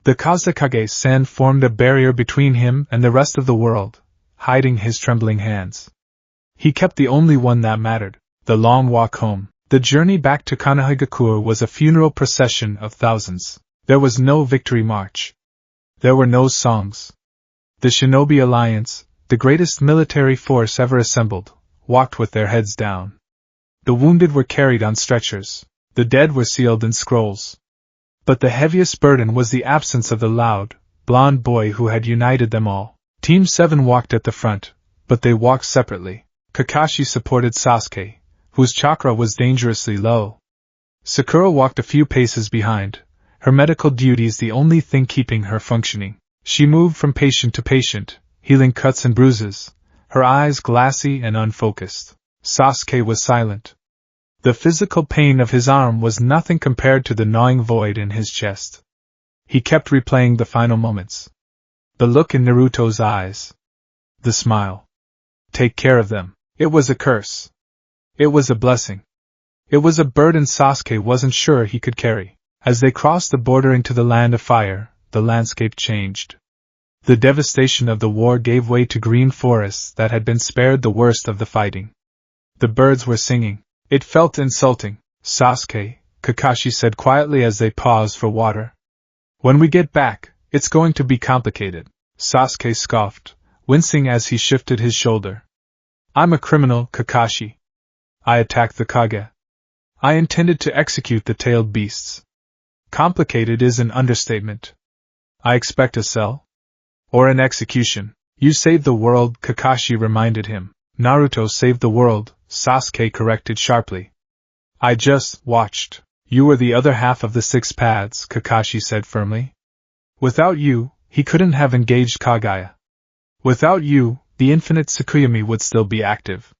The Kazekage-san formed a barrier between him and the rest of the world, hiding his trembling hands. He kept the only one that mattered, the long walk home. The journey back to Konohagakure was a funeral procession of thousands. There was no victory march. There were no songs. The Shinobi Alliance, the greatest military force ever assembled, walked with their heads down. The wounded were carried on stretchers. The dead were sealed in scrolls. But the heaviest burden was the absence of the loud, blond boy who had united them all. Team 7 walked at the front, but they walked separately. Kakashi supported Sasuke, whose chakra was dangerously low. Sakura walked a few paces behind, her medical duties the only thing keeping her functioning. She moved from patient to patient, healing cuts and bruises, her eyes glassy and unfocused. Sasuke was silent. The physical pain of his arm was nothing compared to the gnawing void in his chest. He kept replaying the final moments. The look in Naruto's eyes. The smile. Take care of them. It was a curse. It was a blessing. It was a burden Sasuke wasn't sure he could carry. As they crossed the border into the land of fire, the landscape changed. The devastation of the war gave way to green forests that had been spared the worst of the fighting. The birds were singing. It felt insulting. Sasuke, Kakashi said quietly as they paused for water. When we get back, it's going to be complicated. Sasuke scoffed, wincing as he shifted his shoulder. I'm a criminal, Kakashi. I attacked the Kage. I intended to execute the tailed beasts. Complicated is an understatement. I expect a cell? Or an execution. You saved the world, Kakashi reminded him. Naruto saved the world, Sasuke corrected sharply. I just watched. You were the other half of the 6 paths, Kakashi said firmly. Without you, he couldn't have engaged Kaguya. Without you, the infinite Tsukuyomi would still be active.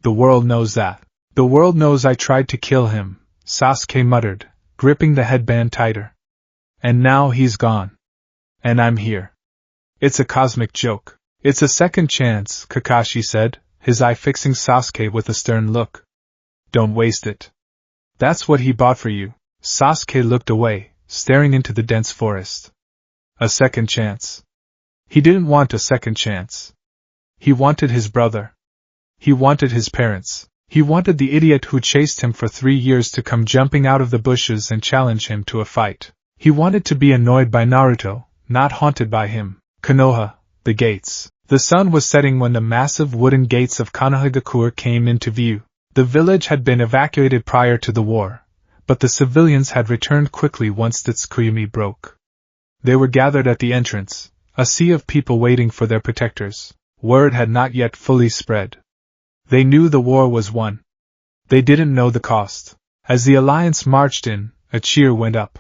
The world knows that. The world knows I tried to kill him, Sasuke muttered, gripping the headband tighter. And now he's gone. And I'm here. It's a cosmic joke. It's a second chance, Kakashi said, his eye fixing Sasuke with a stern look. Don't waste it. That's what he bought for you. Sasuke looked away, staring into the dense forest. A second chance. He didn't want a second chance. He wanted his brother. He wanted his parents. He wanted the idiot who chased him for 3 years to come jumping out of the bushes and challenge him to a fight. He wanted to be annoyed by Naruto, not haunted by him. Konoha, the gates. The sun was setting when the massive wooden gates of Konohagakure came into view. The village had been evacuated prior to the war, but the civilians had returned quickly once the Tsukuyomi broke. They were gathered at the entrance, a sea of people waiting for their protectors. Word had not yet fully spread. They knew the war was won. They didn't know the cost. As the alliance marched in, a cheer went up.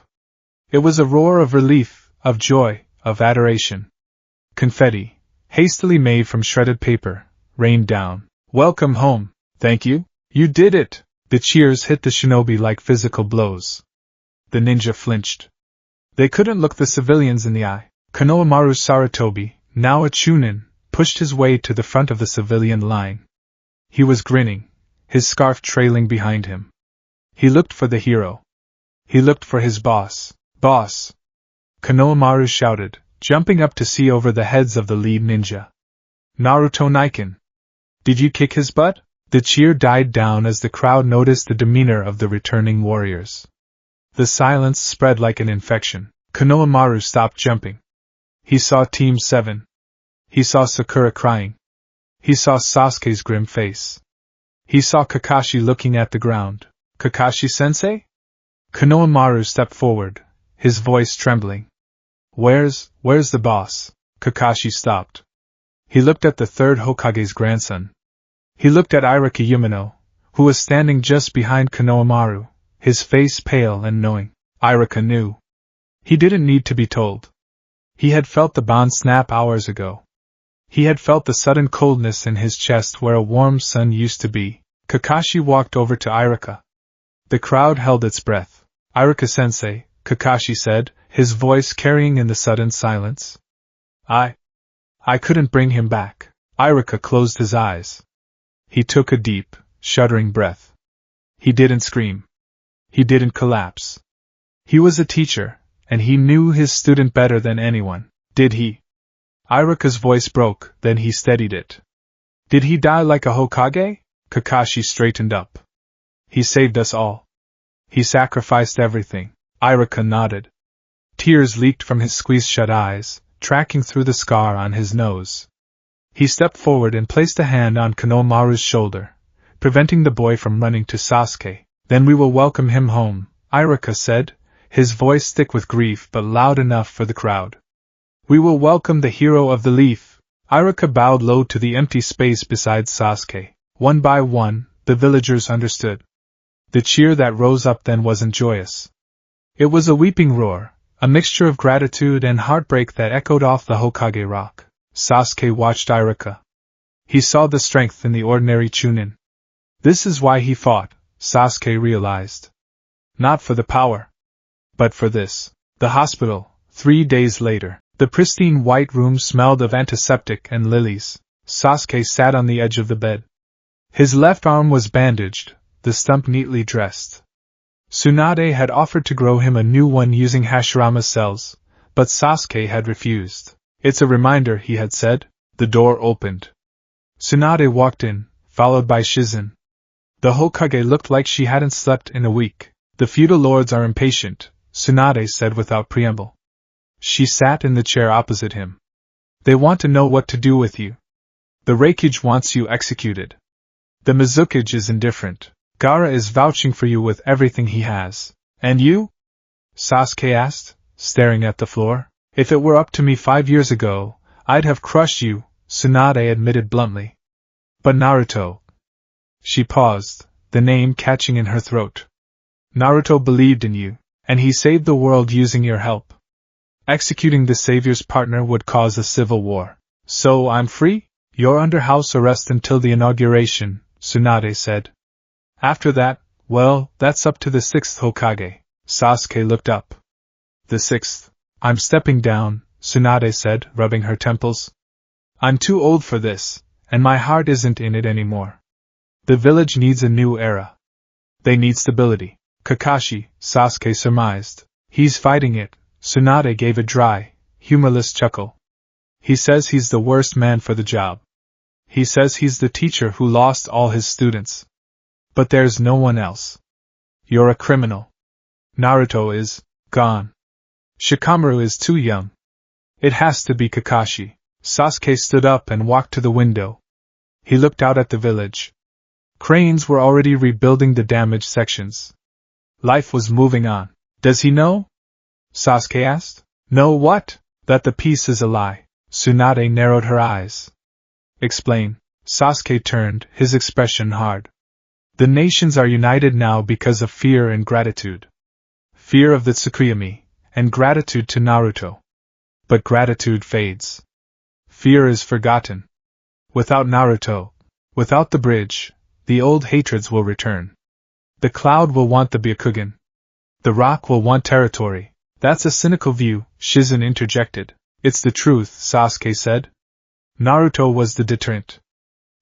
It was a roar of relief, of joy, of adoration. Confetti, hastily made from shredded paper, rained down. Welcome home, thank you. You did it! The cheers hit the shinobi like physical blows. The ninja flinched. They couldn't look the civilians in the eye. Konohamaru Sarutobi, now a chunin, pushed his way to the front of the civilian line. He was grinning, his scarf trailing behind him. He looked for the hero. He looked for his boss. Boss! Konohamaru shouted, jumping up to see over the heads of the lead ninja. Naruto Niken! Did you kick his butt? The cheer died down as the crowd noticed the demeanor of the returning warriors. The silence spread like an infection. Konohamaru stopped jumping. He saw Team 7. He saw Sakura crying. He saw Sasuke's grim face. He saw Kakashi looking at the ground. Kakashi-sensei? Konohamaru stepped forward, his voice trembling. Where's the boss? Kakashi stopped. He looked at the third Hokage's grandson. He looked at Irika Yumino, who was standing just behind Konohamaru, his face pale and knowing. Irika knew. He didn't need to be told. He had felt the bond snap hours ago. He had felt the sudden coldness in his chest where a warm sun used to be. Kakashi walked over to Irika. The crowd held its breath. Irika-sensei, Kakashi said, his voice carrying in the sudden silence. I couldn't bring him back. Irika closed his eyes. He took a deep, shuddering breath. He didn't scream. He didn't collapse. He was a teacher, and he knew his student better than anyone. Did he? Irika's voice broke, then he steadied it. Did he die like a Hokage? Kakashi straightened up. He saved us all. He sacrificed everything. Irika nodded. Tears leaked from his squeezed-shut eyes, tracking through the scar on his nose. He stepped forward and placed a hand on Konohamaru's shoulder, preventing the boy from running to Sasuke. Then we will welcome him home, Irika said, his voice thick with grief but loud enough for the crowd. We will welcome the hero of the leaf. Irika bowed low to the empty space beside Sasuke. One by one, the villagers understood. The cheer that rose up then wasn't joyous. It was a weeping roar, a mixture of gratitude and heartbreak that echoed off the Hokage rock. Sasuke watched Iruka. He saw the strength in the ordinary Chunin. This is why he fought, Sasuke realized. Not for the power. But for this. The hospital, 3 days later. The pristine white room smelled of antiseptic and lilies. Sasuke sat on the edge of the bed. His left arm was bandaged, the stump neatly dressed. Tsunade had offered to grow him a new one using Hashirama's cells, but Sasuke had refused. It's a reminder, he had said. The door opened. Tsunade walked in, followed by Shizen. The Hokage looked like she hadn't slept in a week. The feudal lords are impatient, Tsunade said without preamble. She sat in the chair opposite him. They want to know what to do with you. The Raikage wants you executed. The Mizukage is indifferent. Gaara is vouching for you with everything he has. And you? Sasuke asked, staring at the floor. If it were up to me 5 years ago, I'd have crushed you, Tsunade admitted bluntly. But Naruto. She paused, the name catching in her throat. Naruto believed in you, and he saved the world using your help. Executing the Savior's partner would cause a civil war. So I'm free? You're under house arrest until the inauguration, Tsunade said. After that, well, that's up to the 6th Hokage. Sasuke looked up. The 6th. I'm stepping down, Tsunade said, rubbing her temples. I'm too old for this, and my heart isn't in it anymore. The village needs a new era. They need stability. Kakashi, Sasuke surmised. He's fighting it. Tsunade gave a dry, humorless chuckle. He says he's the worst man for the job. He says he's the teacher who lost all his students. But there's no one else. You're a criminal. Naruto is gone. Shikamaru is too young. It has to be Kakashi. Sasuke stood up and walked to the window. He looked out at the village. Cranes were already rebuilding the damaged sections. Life was moving on. Does he know? Sasuke asked. Know what? That the peace is a lie. Tsunade narrowed her eyes. Explain. Sasuke turned, his expression hard. The nations are united now because of fear and gratitude. Fear of the Tsukuyomi, and gratitude to Naruto. But gratitude fades. Fear is forgotten. Without Naruto, without the bridge, the old hatreds will return. The cloud will want the Byakugan. The rock will want territory. That's a cynical view, Shizen interjected. It's the truth, Sasuke said. Naruto was the deterrent.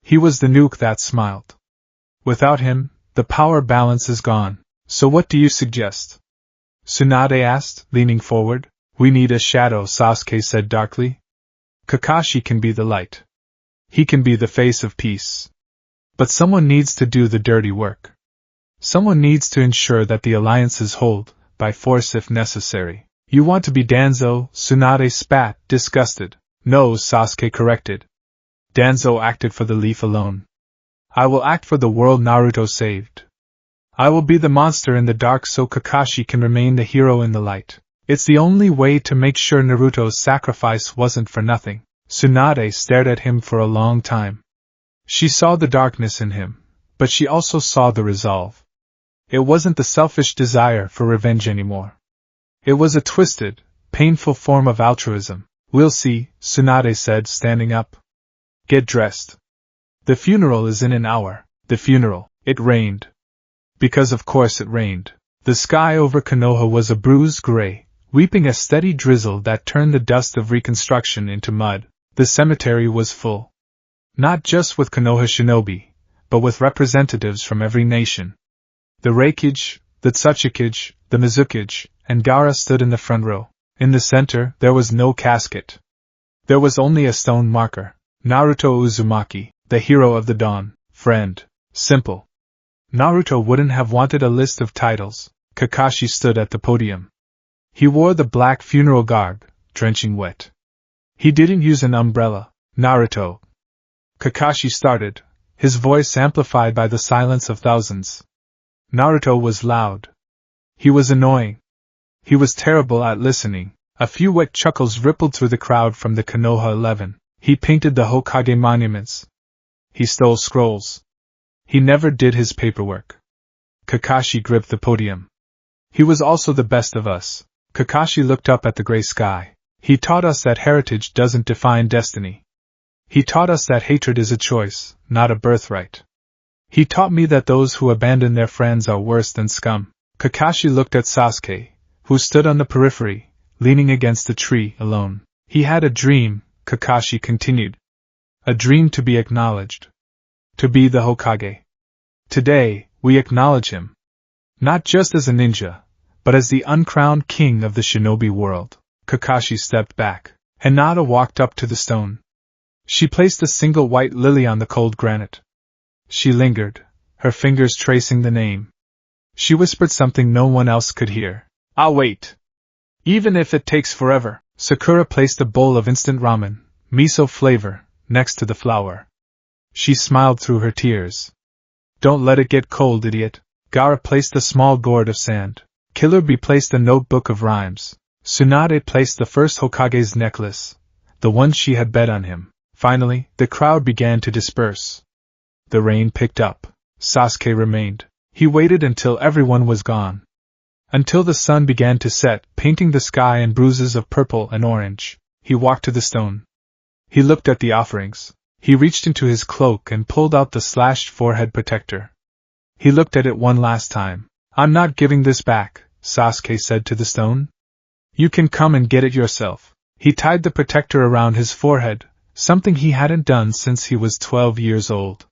He was the nuke that smiled. Without him, the power balance is gone. So what do you suggest? Tsunade asked, leaning forward. We need a shadow, Sasuke said darkly. Kakashi can be the light. He can be the face of peace. But someone needs to do the dirty work. Someone needs to ensure that the alliances hold, by force if necessary. You want to be Danzo, Tsunade spat, disgusted. No, Sasuke corrected. Danzo acted for the leaf alone. I will act for the world Naruto saved. I will be the monster in the dark so Kakashi can remain the hero in the light. It's the only way to make sure Naruto's sacrifice wasn't for nothing. Tsunade stared at him for a long time. She saw the darkness in him, but she also saw the resolve. It wasn't the selfish desire for revenge anymore. It was a twisted, painful form of altruism. We'll see, Tsunade said, standing up. Get dressed. The funeral is in an hour. The funeral. It rained. Because of course it rained. The sky over Konoha was a bruised gray, weeping a steady drizzle that turned the dust of reconstruction into mud. The cemetery was full. Not just with Konoha shinobi, but with representatives from every nation. The Raikage, the Tsuchikage, the Mizukage, and Gaara stood in the front row. In the center, there was no casket. There was only a stone marker. Naruto Uzumaki, the hero of the dawn, friend. Simple. Naruto wouldn't have wanted a list of titles. Kakashi stood at the podium. He wore the black funeral garb, drenching wet. He didn't use an umbrella. Naruto. Kakashi started, his voice amplified by the silence of thousands. Naruto was loud. He was annoying. He was terrible at listening. A few wet chuckles rippled through the crowd from the Konoha 11. He painted the Hokage monuments. He stole scrolls. He never did his paperwork. Kakashi gripped the podium. He was also the best of us. Kakashi looked up at the gray sky. He taught us that heritage doesn't define destiny. He taught us that hatred is a choice, not a birthright. He taught me that those who abandon their friends are worse than scum. Kakashi looked at Sasuke, who stood on the periphery, leaning against a tree, alone. He had a dream, Kakashi continued. A dream to be acknowledged. To be the Hokage. Today, we acknowledge him. Not just as a ninja, but as the uncrowned king of the shinobi world. Kakashi stepped back. Hinata walked up to the stone. She placed a single white lily on the cold granite. She lingered, her fingers tracing the name. She whispered something no one else could hear. I'll wait. Even if it takes forever. Sakura placed a bowl of instant ramen, miso flavor, next to the flower. She smiled through her tears. Don't let it get cold, idiot. Gaara placed a small gourd of sand. Killer Bee placed a notebook of rhymes. Tsunade placed the first Hokage's necklace, the one she had bet on him. Finally, the crowd began to disperse. The rain picked up. Sasuke remained. He waited until everyone was gone. Until the sun began to set, painting the sky in bruises of purple and orange. He walked to the stone. He looked at the offerings. He reached into his cloak and pulled out the slashed forehead protector. He looked at it one last time. I'm not giving this back, Sasuke said to the stone. You can come and get it yourself. He tied the protector around his forehead, something he hadn't done since he was 12 years old.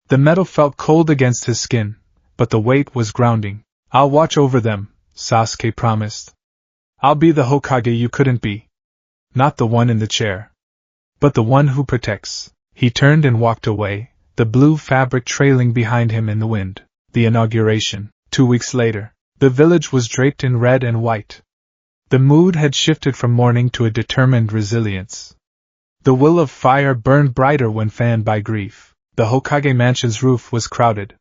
The metal felt cold against his skin, but the weight was grounding. I'll watch over them, Sasuke promised. I'll be the Hokage you couldn't be. Not the one in the chair, but the one who protects. He turned and walked away, the blue fabric trailing behind him in the wind. The inauguration. 2 weeks later, the village was draped in red and white. The mood had shifted from mourning to a determined resilience. The will of fire burned brighter when fanned by grief. The Hokage mansion's roof was crowded.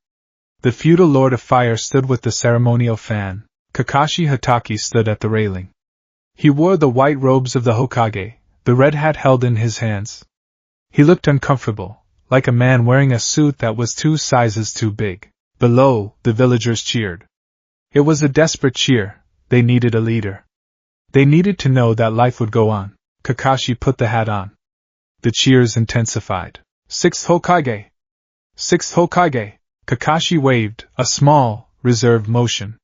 The feudal lord of fire stood with the ceremonial fan. Kakashi Hatake stood at the railing. He wore the white robes of the Hokage, the red hat held in his hands. He looked uncomfortable, like a man wearing a suit that was 2 sizes too big. Below, the villagers cheered. It was a desperate cheer. They needed a leader. They needed to know that life would go on. Kakashi put the hat on. The cheers intensified. 6th Hokage! 6th Hokage! Kakashi waved, a small, reserved motion.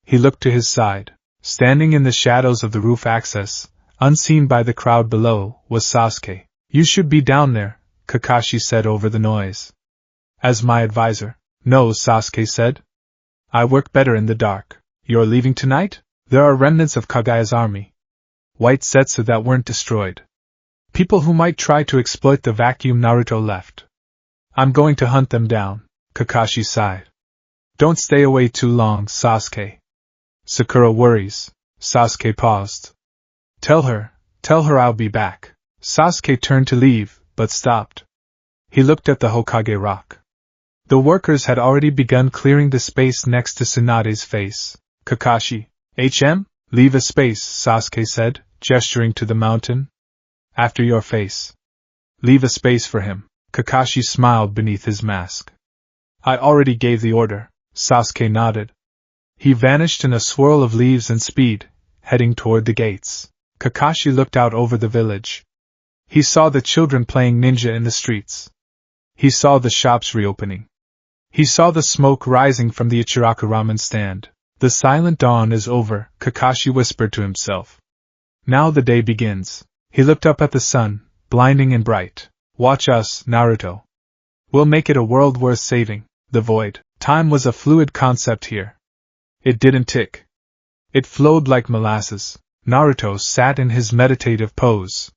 He looked to his side. Standing in the shadows of the roof access, unseen by the crowd below, was Sasuke. You should be down there, Kakashi said over the noise. As my advisor? No, Sasuke said. I work better in the dark. You're leaving tonight? There are remnants of Kagaya's army. White Setsu that weren't destroyed. People who might try to exploit the vacuum Naruto left. I'm going to hunt them down, Kakashi sighed. Don't stay away too long, Sasuke. Sakura worries. Sasuke paused. Tell her I'll be back. Sasuke turned to leave, but stopped. He looked at the Hokage rock. The workers had already begun clearing the space next to Tsunade's face. Kakashi, leave a space, Sasuke said, gesturing to the mountain. After your face. Leave a space for him. Kakashi smiled beneath his mask. I already gave the order. Sasuke nodded. He vanished in a swirl of leaves and speed, heading toward the gates. Kakashi looked out over the village. He saw the children playing ninja in the streets. He saw the shops reopening. He saw the smoke rising from the Ichiraku ramen stand. The silent dawn is over, Kakashi whispered to himself. Now the day begins. He looked up at the sun, blinding and bright. Watch us, Naruto. We'll make it a world worth saving. The void. Time was a fluid concept here. It didn't tick. It flowed like molasses. Naruto sat in his meditative pose.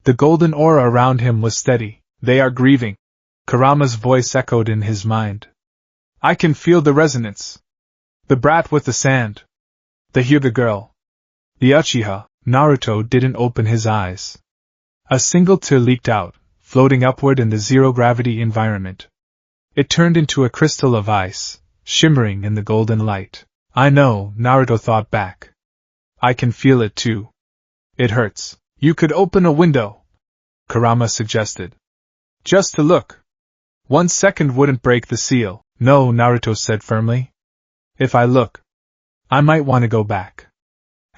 The golden aura around him was steady. They are grieving. Kurama's voice echoed in his mind. I can feel the resonance. The brat with the sand. The Hyuga girl. The Uchiha. Naruto didn't open his eyes. A single tear leaked out, floating upward in the zero-gravity environment. It turned into a crystal of ice, shimmering in the golden light. I know, Naruto thought back. I can feel it too. It hurts. You could open a window, Kurama suggested. Just to look. 1 second wouldn't break the seal. No, Naruto said firmly. If I look, I might want to go back.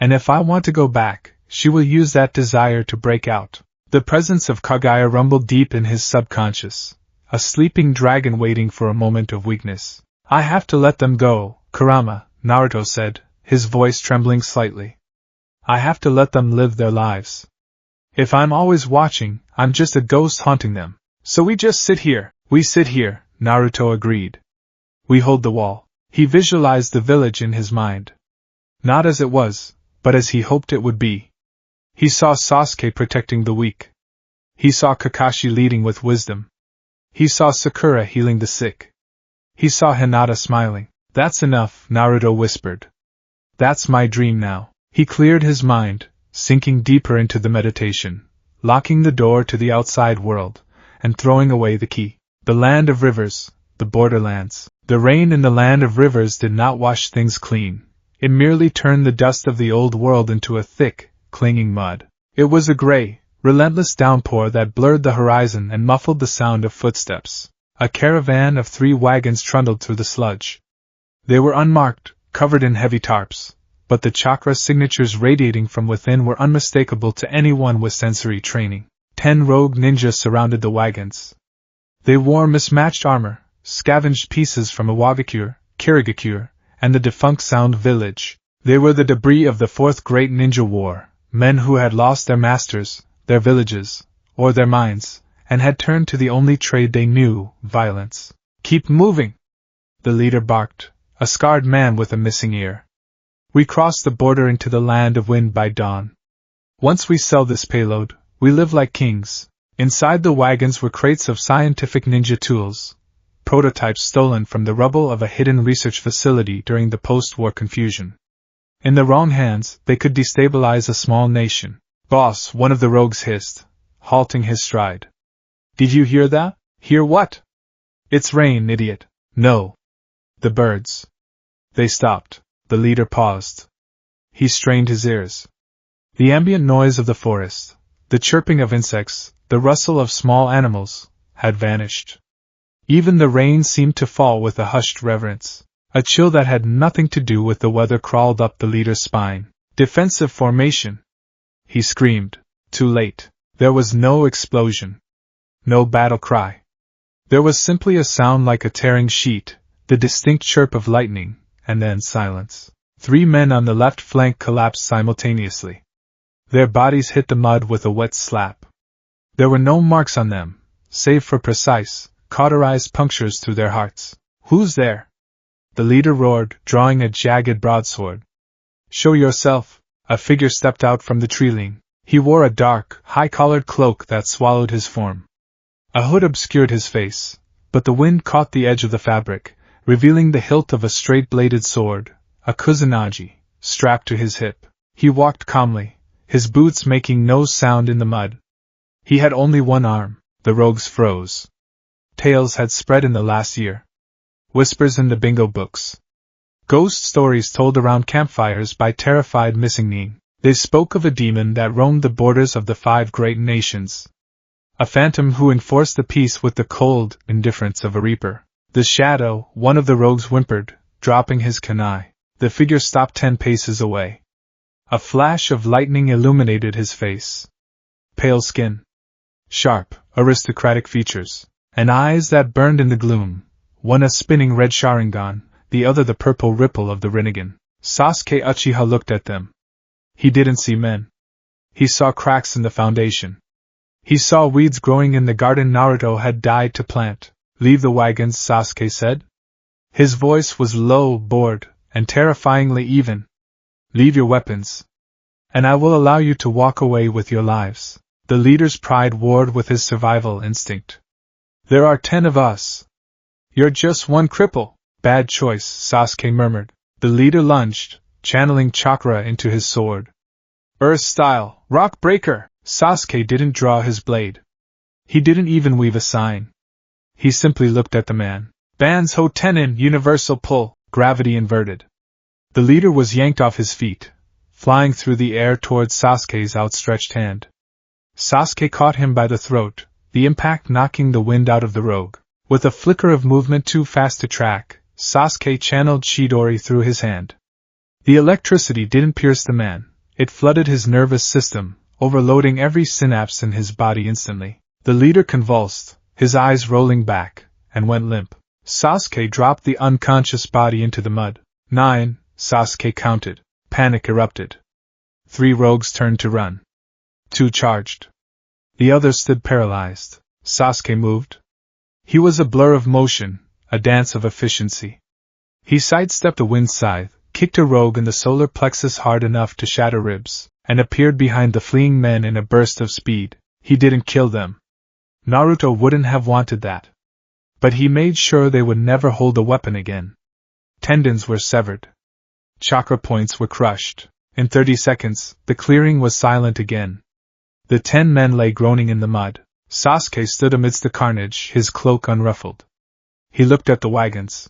And if I want to go back, she will use that desire to break out. The presence of Kaguya rumbled deep in his subconscious, a sleeping dragon waiting for a moment of weakness. I have to let them go, Kurama, Naruto said, his voice trembling slightly. I have to let them live their lives. If I'm always watching, I'm just a ghost haunting them. So we just sit here. We sit here, Naruto agreed. We hold the wall. He visualized the village in his mind. Not as it was, but as he hoped it would be. He saw Sasuke protecting the weak. He saw Kakashi leading with wisdom. He saw Sakura healing the sick. He saw Hinata smiling. That's enough, Naruto whispered. That's my dream now. He cleared his mind, sinking deeper into the meditation, locking the door to the outside world, and throwing away the key. The land of rivers, the borderlands. The rain in the land of rivers did not wash things clean. It merely turned the dust of the old world into a thick, clinging mud. It was a gray, relentless downpour that blurred the horizon and muffled the sound of footsteps. A caravan of 3 wagons trundled through the sludge. They were unmarked, covered in heavy tarps, but the chakra signatures radiating from within were unmistakable to anyone with sensory training. 10 rogue ninjas surrounded the wagons. They wore mismatched armor, scavenged pieces from Iwagakure, Kirigakure, and the defunct Sound Village. They were the debris of the 4th Great Ninja War, men who had lost their masters, their villages, or their minds, and had turned to the only trade they knew, violence. Keep moving! The leader barked, a scarred man with a missing ear. We cross the border into the land of wind by dawn. Once we sell this payload, we live like kings. Inside the wagons were crates of scientific ninja tools, prototypes stolen from the rubble of a hidden research facility during the post-war confusion. In the wrong hands, they could destabilize a small nation. Boss, one of the rogues hissed, halting his stride. Did you hear that? Hear what? It's rain, idiot. No. The birds. They stopped. The leader paused. He strained his ears. The ambient noise of the forest, the chirping of insects, the rustle of small animals, had vanished. Even the rain seemed to fall with a hushed reverence. A chill that had nothing to do with the weather crawled up the leader's spine. Defensive formation! He screamed. Too late. There was no explosion. No battle cry. There was simply a sound like a tearing sheet, the distinct chirp of lightning, and then silence. 3 men on the left flank collapsed simultaneously. Their bodies hit the mud with a wet slap. There were no marks on them, save for precise, cauterized punctures through their hearts. Who's there? The leader roared, drawing a jagged broadsword. Show yourself! A figure stepped out from the treeling. He wore a dark, high-collared cloak that swallowed his form. A hood obscured his face, but the wind caught the edge of the fabric, revealing the hilt of a straight-bladed sword, a kusanagi, strapped to his hip. He walked calmly, his boots making no sound in the mud. He had only one arm. The rogues froze. Tales had spread in the last year. Whispers in the bingo books. Ghost stories told around campfires by terrified missing nin. They spoke of a demon that roamed the borders of the 5 great nations. A phantom who enforced the peace with the cold indifference of a reaper. The shadow, one of the rogues whimpered, dropping his kunai. The figure stopped 10 paces away. A flash of lightning illuminated his face. Pale skin. Sharp, aristocratic features. And eyes that burned in the gloom. One a spinning red Sharingan, the other the purple ripple of the Rinnegan. Sasuke Uchiha looked at them. He didn't see men. He saw cracks in the foundation. He saw weeds growing in the garden Naruto had died to plant. Leave the wagons, Sasuke said. His voice was low, bored, and terrifyingly even. Leave your weapons. And I will allow you to walk away with your lives. The leader's pride warred with his survival instinct. There are 10 of us. You're just one cripple. Bad choice, Sasuke murmured. The leader lunged, channeling chakra into his sword. Earth style, rock breaker. Sasuke didn't draw his blade. He didn't even weave a sign. He simply looked at the man. Ban's ho tenin, universal pull, gravity inverted. The leader was yanked off his feet, flying through the air towards Sasuke's outstretched hand. Sasuke caught him by the throat, the impact knocking the wind out of the rogue. With a flicker of movement too fast to track, Sasuke channeled Chidori through his hand. The electricity didn't pierce the man, it flooded his nervous system, overloading every synapse in his body instantly. The leader convulsed, his eyes rolling back, and went limp. Sasuke dropped the unconscious body into the mud. 9, Sasuke counted. Panic erupted. 3 rogues turned to run. 2 charged. The others stood paralyzed. Sasuke moved. He was a blur of motion, a dance of efficiency. He sidestepped a wind scythe, kicked a rogue in the solar plexus hard enough to shatter ribs, and appeared behind the fleeing men in a burst of speed. He didn't kill them. Naruto wouldn't have wanted that. But he made sure they would never hold a weapon again. Tendons were severed. Chakra points were crushed. In 30 seconds, the clearing was silent again. The 10 men lay groaning in the mud. Sasuke stood amidst the carnage, his cloak unruffled. He looked at the wagons.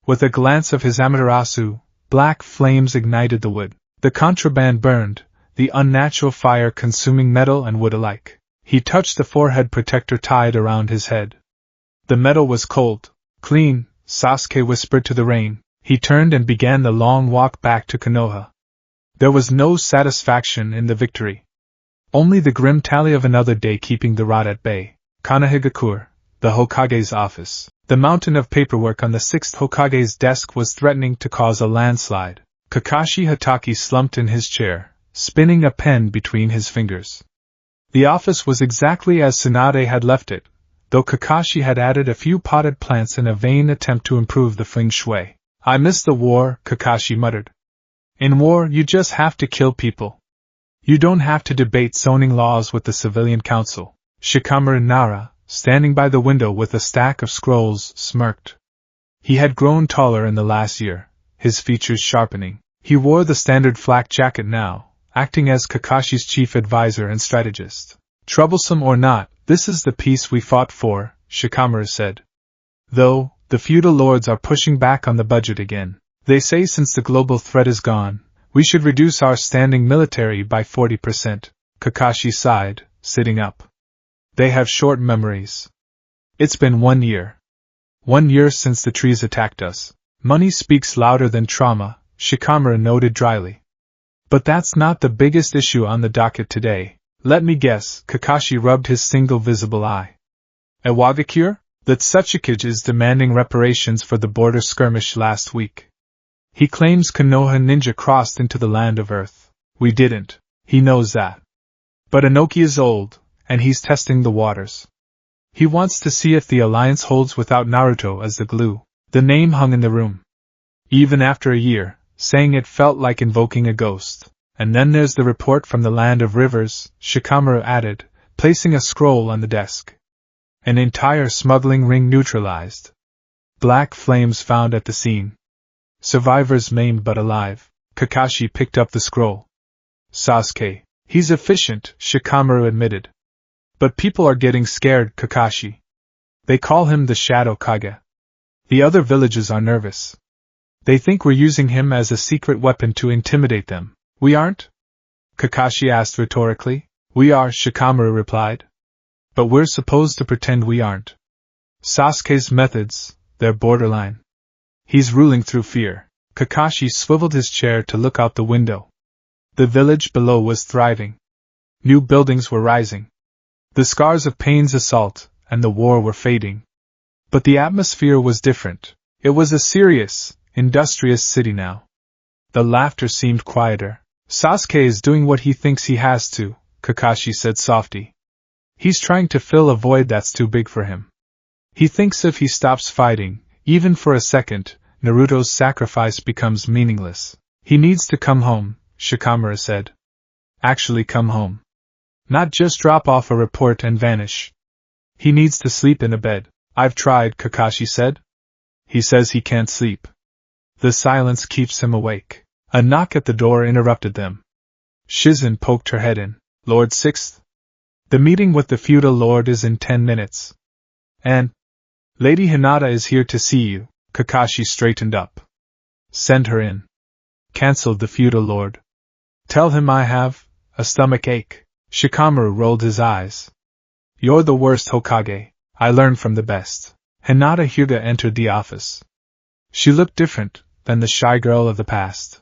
With a glance of his Amaterasu, black flames ignited the wood. The contraband burned, the unnatural fire consuming metal and wood alike. He touched the forehead protector tied around his head. The metal was cold, clean, Sasuke whispered to the rain. He turned and began the long walk back to Konoha. There was no satisfaction in the victory. Only the grim tally of another day keeping the rot at bay. Kanahigakure, the Hokage's office. The mountain of paperwork on the 6th Hokage's desk was threatening to cause a landslide. Kakashi Hatake slumped in his chair, spinning a pen between his fingers. The office was exactly as Tsunade had left it, though Kakashi had added a few potted plants in a vain attempt to improve the feng shui. I miss the war, Kakashi muttered. In war, you just have to kill people. You don't have to debate zoning laws with the civilian council. Shikamaru Nara, standing by the window with a stack of scrolls, smirked. He had grown taller in the last year, his features sharpening. He wore the standard flak jacket now, acting as Kakashi's chief advisor and strategist. Troublesome or not, this is the peace we fought for, Shikamaru said. Though, the feudal lords are pushing back on the budget again. They say since the global threat is gone, we should reduce our standing military by 40%. Kakashi sighed, sitting up. They have short memories. It's been 1 year. 1 year since the trees attacked us. Money speaks louder than trauma, Shikamaru noted dryly. But that's not the biggest issue on the docket today. Let me guess, Kakashi rubbed his single visible eye. Iwagakure? That Tsuchikage is demanding reparations for the border skirmish last week. He claims Konoha ninja crossed into the land of Earth. We didn't. He knows that. But Inoki is old, and he's testing the waters. He wants to see if the alliance holds without Naruto as the glue. The name hung in the room. Even after a year, saying it felt like invoking a ghost. And then there's the report from the land of rivers, Shikamaru added, placing a scroll on the desk. An entire smuggling ring neutralized. Black flames found at the scene. Survivors maimed but alive. Kakashi picked up the scroll. Sasuke. He's efficient, Shikamaru admitted. But people are getting scared, Kakashi. They call him the Shadow Kage. The other villages are nervous. They think we're using him as a secret weapon to intimidate them. We aren't? Kakashi asked rhetorically. We are, Shikamaru replied. But we're supposed to pretend we aren't. Sasuke's methods, they're borderline. He's ruling through fear. Kakashi swiveled his chair to look out the window. The village below was thriving. New buildings were rising. The scars of Pain's assault and the war were fading. But the atmosphere was different. It was a serious, industrious city now. The laughter seemed quieter. Sasuke is doing what he thinks he has to, Kakashi said softly. He's trying to fill a void that's too big for him. He thinks if he stops fighting, even for a second, Naruto's sacrifice becomes meaningless. He needs to come home, Shikamaru said. Actually come home. Not just drop off a report and vanish. He needs to sleep in a bed. I've tried, Kakashi said. He says he can't sleep. The silence keeps him awake. A knock at the door interrupted them. Shizen poked her head in. Lord Sixth? The meeting with the feudal lord is in 10 minutes. And Lady Hinata is here to see you. Kakashi straightened up. Send her in. Cancelled the feudal lord. Tell him I have a stomach ache. Shikamaru rolled his eyes. You're the worst Hokage. I learned from the best. Hinata Hyuga entered the office. She looked different than the shy girl of the past.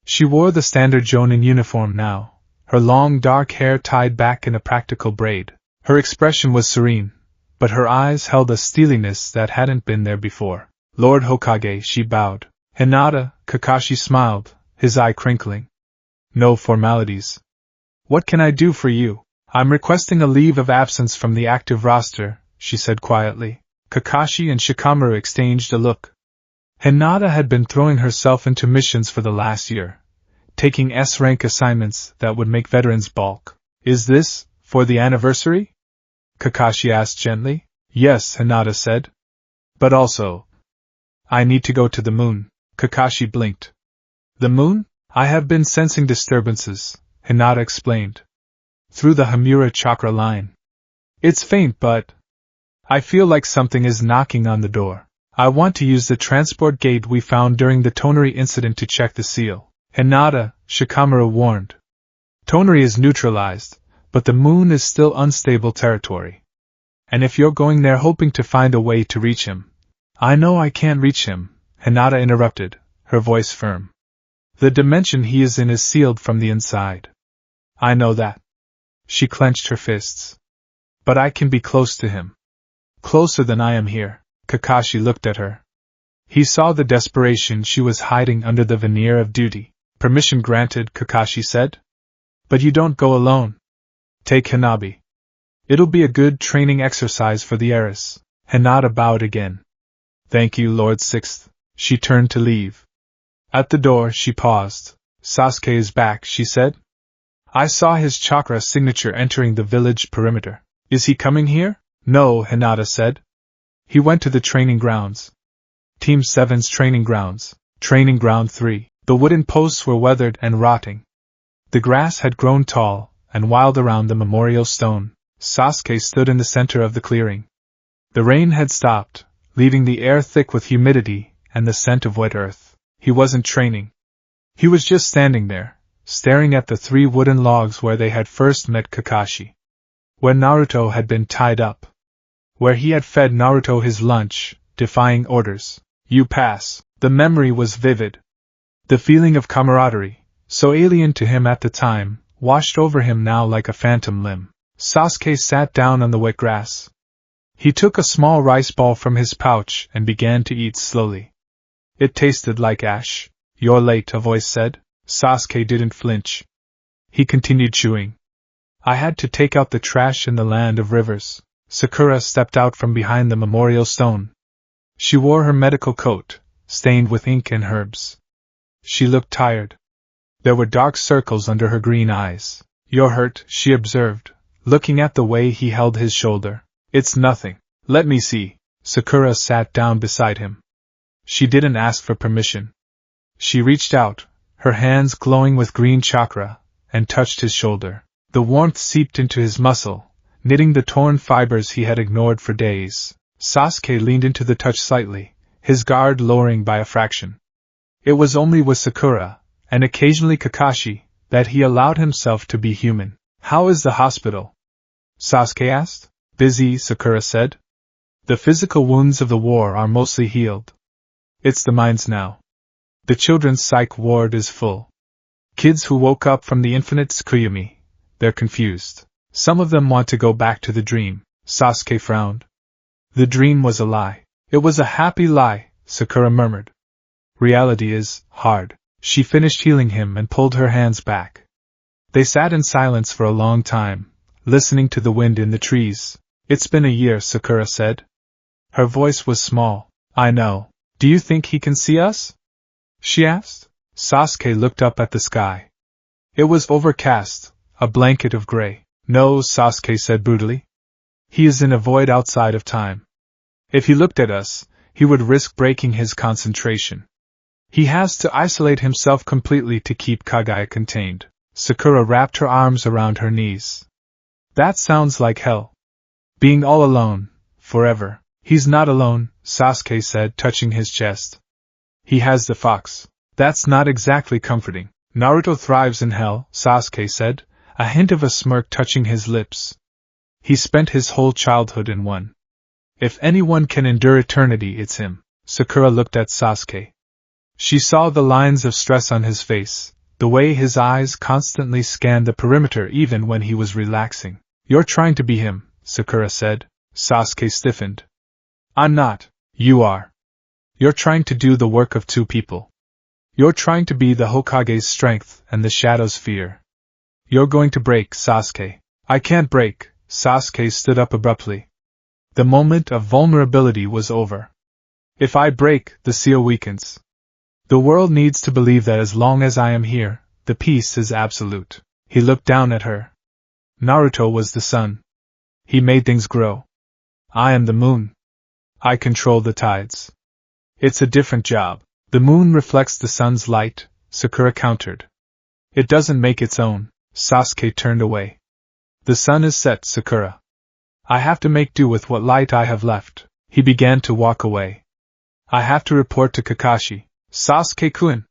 She wore the standard Jonin uniform now, her long dark hair tied back in a practical braid. Her expression was serene, but her eyes held a steeliness that hadn't been there before. Lord Hokage, she bowed. Hinata, Kakashi smiled, his eye crinkling. No formalities. What can I do for you? I'm requesting a leave of absence from the active roster, she said quietly. Kakashi and Shikamaru exchanged a look. Hinata had been throwing herself into missions for the last year, taking S-rank assignments that would make veterans balk. Is this for the anniversary? Kakashi asked gently. Yes, Hinata said. But also, I need to go to the moon. Kakashi blinked. The moon? I have been sensing disturbances, Hinata explained. Through the Hamura chakra line. It's faint, but I feel like something is knocking on the door. I want to use the transport gate we found during the Tonari incident to check the seal. Hinata, Shikamaru warned. Tonari is neutralized, but the moon is still unstable territory. And if you're going there hoping to find a way to reach him. I know I can't reach him, Hinata interrupted, her voice firm. The dimension he is in is sealed from the inside. I know that. She clenched her fists. But I can be close to him. Closer than I am here. Kakashi looked at her. He saw the desperation she was hiding under the veneer of duty. Permission granted, Kakashi said. But you don't go alone. Take Hanabi. It'll be a good training exercise for the heiress. Hinata bowed again. Thank you, Lord Sixth. She turned to leave. At the door, she paused. Sasuke is back, she said. I saw his chakra signature entering the village perimeter. Is he coming here? No, Hinata said. He went to the training grounds. Team 7's training grounds. Training ground 3. The wooden posts were weathered and rotting. The grass had grown tall and wild around the memorial stone. Sasuke stood in the center of the clearing. The rain had stopped, leaving the air thick with humidity and the scent of wet earth. He wasn't training. He was just standing there, staring at the 3 wooden logs where they had first met Kakashi. Where Naruto had been tied up. Where he had fed Naruto his lunch, defying orders. You pass. The memory was vivid. The feeling of camaraderie, so alien to him at the time, washed over him now like a phantom limb. Sasuke sat down on the wet grass. He took a small rice ball from his pouch and began to eat slowly. It tasted like ash. You're late, a voice said. Sasuke didn't flinch. He continued chewing. I had to take out the trash in the land of rivers. Sakura stepped out from behind the memorial stone. She wore her medical coat, stained with ink and herbs. She looked tired. There were dark circles under her green eyes. You're hurt, she observed, looking at the way he held his shoulder. It's nothing. Let me see. Sakura sat down beside him. She didn't ask for permission. She reached out, her hands glowing with green chakra, and touched his shoulder. The warmth seeped into his muscle, knitting the torn fibers he had ignored for days. Sasuke leaned into the touch slightly, his guard lowering by a fraction. It was only with Sakura, and occasionally Kakashi, that he allowed himself to be human. How is the hospital? Sasuke asked. Busy, Sakura said. The physical wounds of the war are mostly healed. It's the minds now. The children's psych ward is full. Kids who woke up from the infinite Tsukuyumi. They're confused. Some of them want to go back to the dream. Sasuke frowned. The dream was a lie. It was a happy lie, Sakura murmured. Reality is hard. She finished healing him and pulled her hands back. They sat in silence for a long time, listening to the wind in the trees. It's been a year, Sakura said. Her voice was small. I know. Do you think he can see us? She asked. Sasuke looked up at the sky. It was overcast, a blanket of gray. No, Sasuke said brutally. He is in a void outside of time. If he looked at us, he would risk breaking his concentration. He has to isolate himself completely to keep Kagaya contained. Sakura wrapped her arms around her knees. That sounds like hell. Being all alone, forever. He's not alone, Sasuke said, touching his chest. He has the fox. That's not exactly comforting. Naruto thrives in hell, Sasuke said, a hint of a smirk touching his lips. He spent his whole childhood in one. If anyone can endure eternity, it's him. Sakura looked at Sasuke. She saw the lines of stress on his face, the way his eyes constantly scanned the perimeter even when he was relaxing. You're trying to be him, Sakura said. Sasuke stiffened. I'm not. You are. You're trying to do the work of two people. You're trying to be the Hokage's strength and the Shadow's fear. You're going to break, Sasuke. I can't break. Sasuke stood up abruptly. The moment of vulnerability was over. If I break, the seal weakens. The world needs to believe that as long as I am here, the peace is absolute. He looked down at her. Naruto was the sun. He made things grow. I am the moon. I control the tides. It's a different job. The moon reflects the sun's light, Sakura countered. It doesn't make its own. Sasuke turned away. The sun is set, Sakura. I have to make do with what light I have left. He began to walk away. I have to report to Kakashi. Sasuke-kun!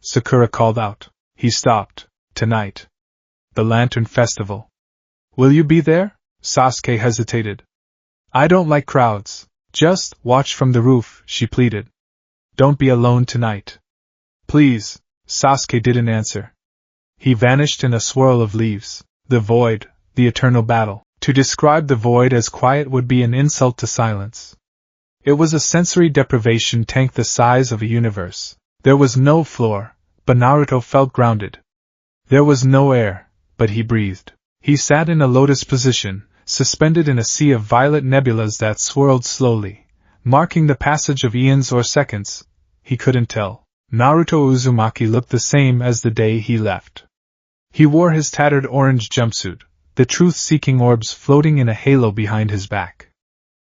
Sakura called out. He stopped. Tonight. The Lantern Festival. Will you be there? Sasuke hesitated. I don't like crowds. Just watch from the roof, she pleaded. Don't be alone tonight. Please. Sasuke didn't answer. He vanished in a swirl of leaves. The void, the eternal battle. To describe the void as quiet would be an insult to silence. It was a sensory deprivation tank the size of a universe. There was no floor, but Naruto felt grounded. There was no air, but he breathed. He sat in a lotus position, suspended in a sea of violet nebulas that swirled slowly, marking the passage of eons or seconds. He couldn't tell. Naruto Uzumaki looked the same as the day he left. He wore his tattered orange jumpsuit, the truth-seeking orbs floating in a halo behind his back.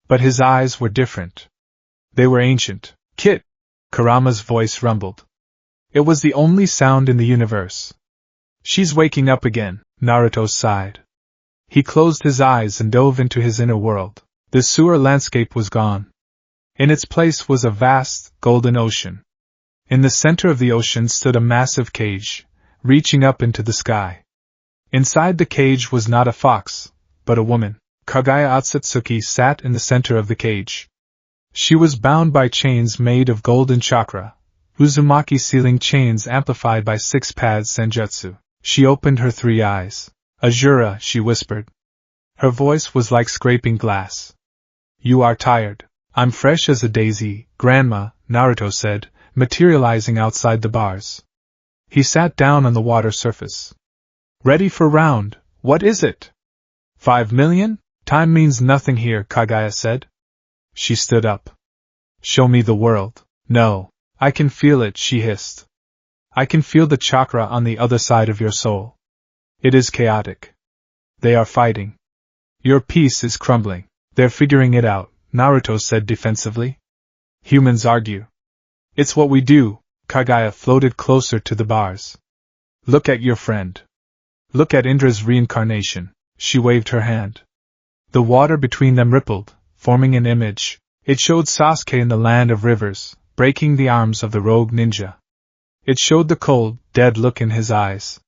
But his eyes were different. They were ancient. Kit! Kurama's voice rumbled. It was the only sound in the universe. She's waking up again, Naruto sighed. He closed his eyes and dove into his inner world. The sewer landscape was gone. In its place was a vast, golden ocean. In the center of the ocean stood a massive cage, reaching up into the sky. Inside the cage was not a fox, but a woman. Kagaya Otsutsuki sat in the center of the cage. She was bound by chains made of golden chakra, Uzumaki sealing chains amplified by 6 paths senjutsu. She opened her 3 eyes. Azura, she whispered. Her voice was like scraping glass. You are tired. I'm fresh as a daisy, Grandma, Naruto said, materializing outside the bars. He sat down on the water surface. Ready for round, what is it? 5 million? Time means nothing here, Kagaya said. She stood up. Show me the world. No, I can feel it, she hissed. I can feel the chakra on the other side of your soul. It is chaotic. They are fighting. Your peace is crumbling. They're figuring it out, Naruto said defensively. Humans argue. It's what we do. Kagaya floated closer to the bars. Look at your friend. Look at Indra's reincarnation. She waved her hand. The water between them rippled, forming an image. It showed Sasuke in the land of rivers, breaking the arms of the rogue ninja. It showed the cold, dead look in his eyes.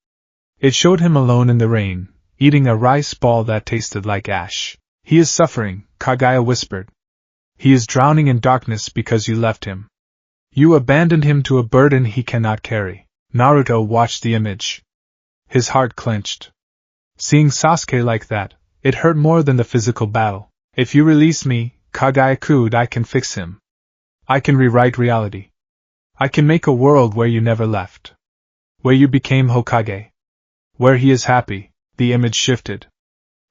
It showed him alone in the rain, eating a rice ball that tasted like ash. He is suffering, Kagaya whispered. He is drowning in darkness because you left him. You abandoned him to a burden he cannot carry. Naruto watched the image. His heart clenched. Seeing Sasuke like that, it hurt more than the physical battle. If you release me, Kagaya-kun, I can fix him. I can rewrite reality. I can make a world where you never left. Where you became Hokage. Where he is happy. The image shifted.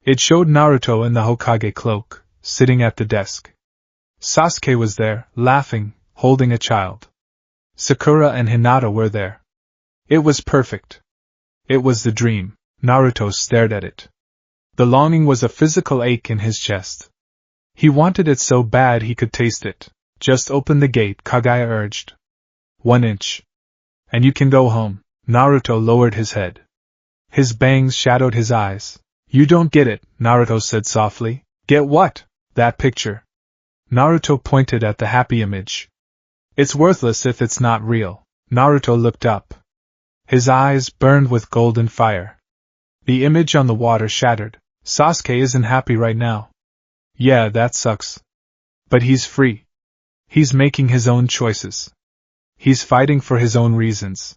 It showed Naruto in the Hokage cloak, sitting at the desk. Sasuke was there, laughing, holding a child. Sakura and Hinata were there. It was perfect. It was the dream. Naruto stared at it. The longing was a physical ache in his chest. He wanted it so bad he could taste it. Just open the gate, Kagaya urged. 1 inch. And you can go home. Naruto lowered his head. His bangs shadowed his eyes. You don't get it, Naruto said softly. Get what? That picture. Naruto pointed at the happy image. It's worthless if it's not real. Naruto looked up. His eyes burned with golden fire. The image on the water shattered. Sasuke isn't happy right now. Yeah, that sucks. But he's free. He's making his own choices. He's fighting for his own reasons.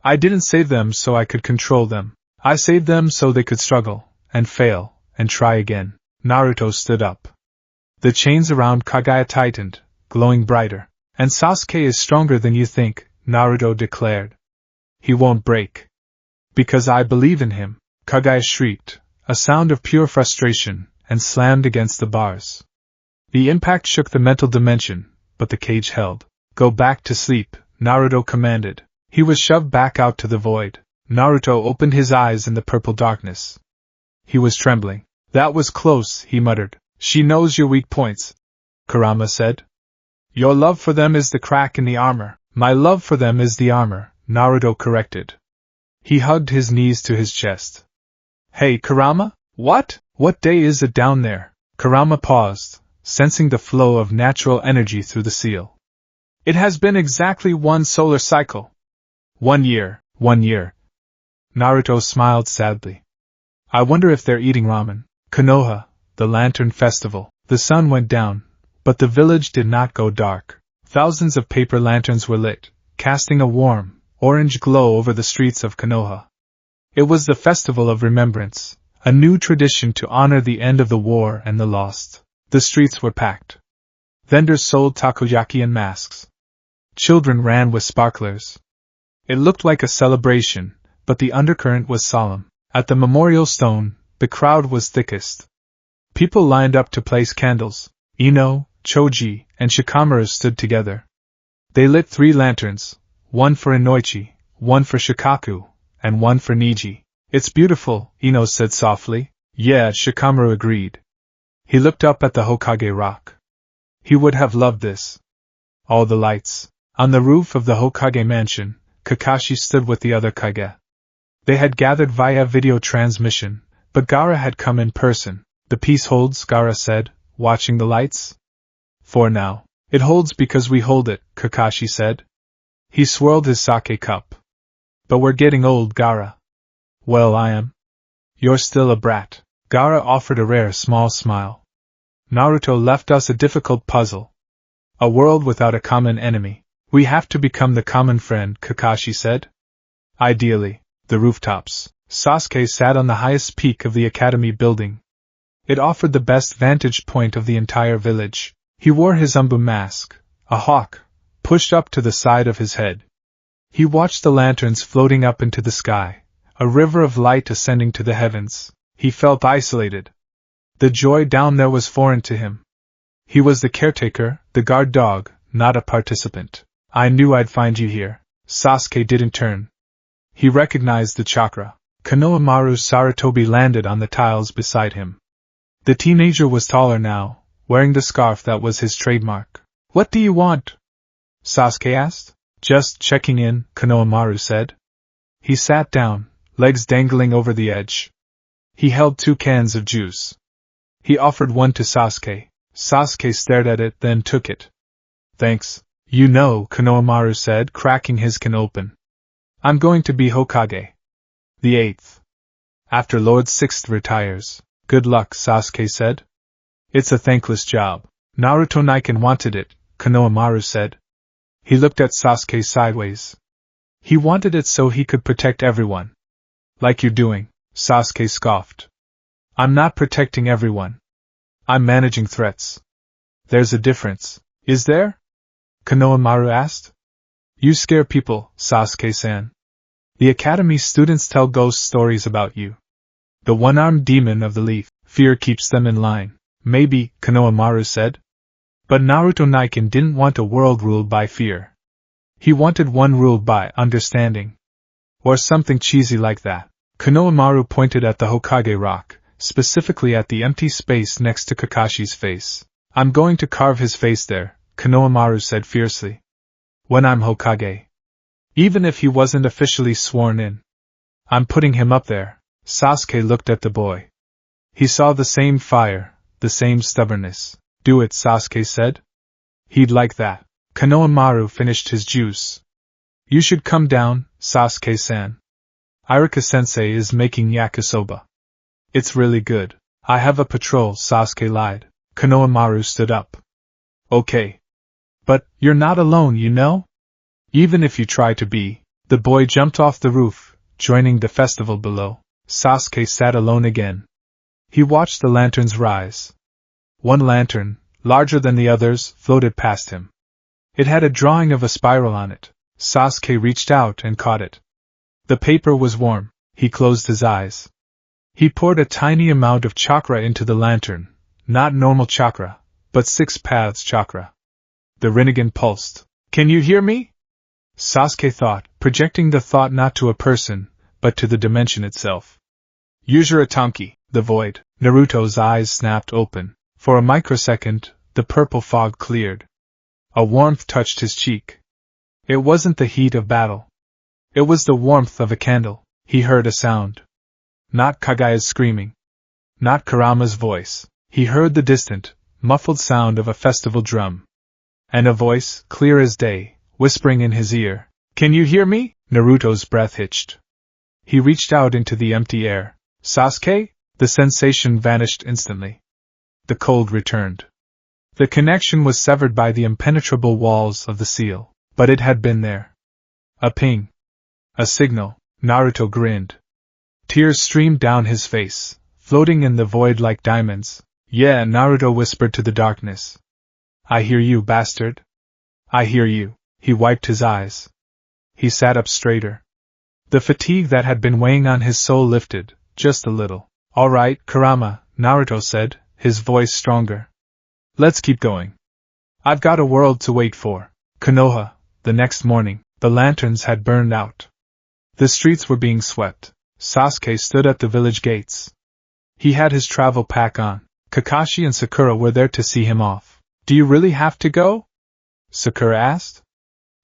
I didn't save them so I could control them. I saved them so they could struggle, and fail, and try again. Naruto stood up. The chains around Kaguya tightened, glowing brighter. And Sasuke is stronger than you think, Naruto declared. He won't break. Because I believe in him, Kaguya shrieked, a sound of pure frustration, and slammed against the bars. The impact shook the mental dimension, but the cage held. Go back to sleep, Naruto commanded. He was shoved back out to the void. Naruto opened his eyes in the purple darkness. He was trembling. That was close, he muttered. She knows your weak points, Kurama said. Your love for them is the crack in the armor. My love for them is the armor, Naruto corrected. He hugged his knees to his chest. Hey, Kurama? What? What day is it down there? Kurama paused, sensing the flow of natural energy through the seal. It has been exactly 1 solar cycle. 1 year, 1 year. Naruto smiled sadly. I wonder if they're eating ramen. Konoha, the Lantern Festival. The sun went down, but the village did not go dark. Thousands of paper lanterns were lit, casting a warm, orange glow over the streets of Konoha. It was the Festival of Remembrance, a new tradition to honor the end of the war and the lost. The streets were packed. Vendors sold takoyaki and masks. Children ran with sparklers. It looked like a celebration, but the undercurrent was solemn. At the memorial stone, the crowd was thickest. People lined up to place candles. Ino, Choji, and Shikamaru stood together. They lit 3 lanterns, one for Inoichi, one for Shikaku, and one for Niji. It's beautiful, Ino said softly. Yeah, Shikamaru agreed. He looked up at the Hokage rock. He would have loved this. All the lights. On the roof of the Hokage mansion, Kakashi stood with the other Kage. They had gathered via video transmission, but Gaara had come in person. The peace holds, Gaara said, watching the lights. For now. It holds because we hold it, Kakashi said. He swirled his sake cup. But we're getting old, Gaara. Well, I am. You're still a brat. Gaara offered a rare small smile. Naruto left us a difficult puzzle. A world without a common enemy. We have to become the common friend, Kakashi said. Ideally. The rooftops. Sasuke sat on the highest peak of the academy building. It offered the best vantage point of the entire village. He wore his Umbu mask, a hawk, pushed up to the side of his head. He watched the lanterns floating up into the sky, a river of light ascending to the heavens. He felt isolated. The joy down there was foreign to him. He was the caretaker, the guard dog, not a participant. I knew I'd find you here. Sasuke didn't turn. He recognized the chakra. Konohamaru Sarutobi landed on the tiles beside him. The teenager was taller now, wearing the scarf that was his trademark. What do you want? Sasuke asked. Just checking in, Konohamaru said. He sat down, legs dangling over the edge. He held 2 cans of juice. He offered one to Sasuke. Sasuke stared at it, then took it. Thanks. You know, Konohamaru said, cracking his can open. I'm going to be Hokage. The 8th. After Lord 6th retires. Good luck, Sasuke said. It's a thankless job. Naruto Niken wanted it, Konohamaru said. He looked at Sasuke sideways. He wanted it so he could protect everyone. Like you're doing, Sasuke scoffed. I'm not protecting everyone. I'm managing threats. There's a difference. Is there? Konohamaru asked. You scare people, Sasuke-san. The academy students tell ghost stories about you. The one-armed demon of the leaf. Fear keeps them in line. Maybe, Konohamaru said. But Naruto Niken didn't want a world ruled by fear. He wanted one ruled by understanding. Or something cheesy like that. Konohamaru pointed at the Hokage rock, specifically at the empty space next to Kakashi's face. I'm going to carve his face there, Konohamaru said fiercely. When I'm Hokage. Even if he wasn't officially sworn in. I'm putting him up there. Sasuke looked at the boy. He saw the same fire, the same stubbornness. Do it, Sasuke said. He'd like that. Konohamaru finished his juice. You should come down, Sasuke-san. Iruka-sensei is making yakisoba. It's really good. I have a patrol, Sasuke lied. Konohamaru stood up. Okay. But, you're not alone, you know? Even if you try to be. The boy jumped off the roof, joining the festival below. Sasuke sat alone again. He watched the lanterns rise. One lantern, larger than the others, floated past him. It had a drawing of a spiral on it. Sasuke reached out and caught it. The paper was warm. He closed his eyes. He poured a tiny amount of chakra into the lantern, not normal chakra, but 6 paths chakra. The Rinnegan pulsed. Can you hear me? Sasuke thought, projecting the thought not to a person, but to the dimension itself. Use your Atanki, the void. Naruto's eyes snapped open. For a microsecond, the purple fog cleared. A warmth touched his cheek. It wasn't the heat of battle. It was the warmth of a candle. He heard a sound. Not Kagaya's screaming. Not Kurama's voice. He heard the distant, muffled sound of a festival drum. And a voice, clear as day, whispering in his ear. Can you hear me? Naruto's breath hitched. He reached out into the empty air. Sasuke? The sensation vanished instantly. The cold returned. The connection was severed by the impenetrable walls of the seal, but it had been there. A ping. A signal. Naruto grinned. Tears streamed down his face, floating in the void like diamonds. Yeah, Naruto whispered to the darkness. I hear you, bastard. I hear you. He wiped his eyes. He sat up straighter. The fatigue that had been weighing on his soul lifted, just a little. All right, Kurama, Naruto said, his voice stronger. Let's keep going. I've got a world to wait for. Konoha. The next morning, the lanterns had burned out. The streets were being swept. Sasuke stood at the village gates. He had his travel pack on. Kakashi and Sakura were there to see him off. Do you really have to go? Sakura asked.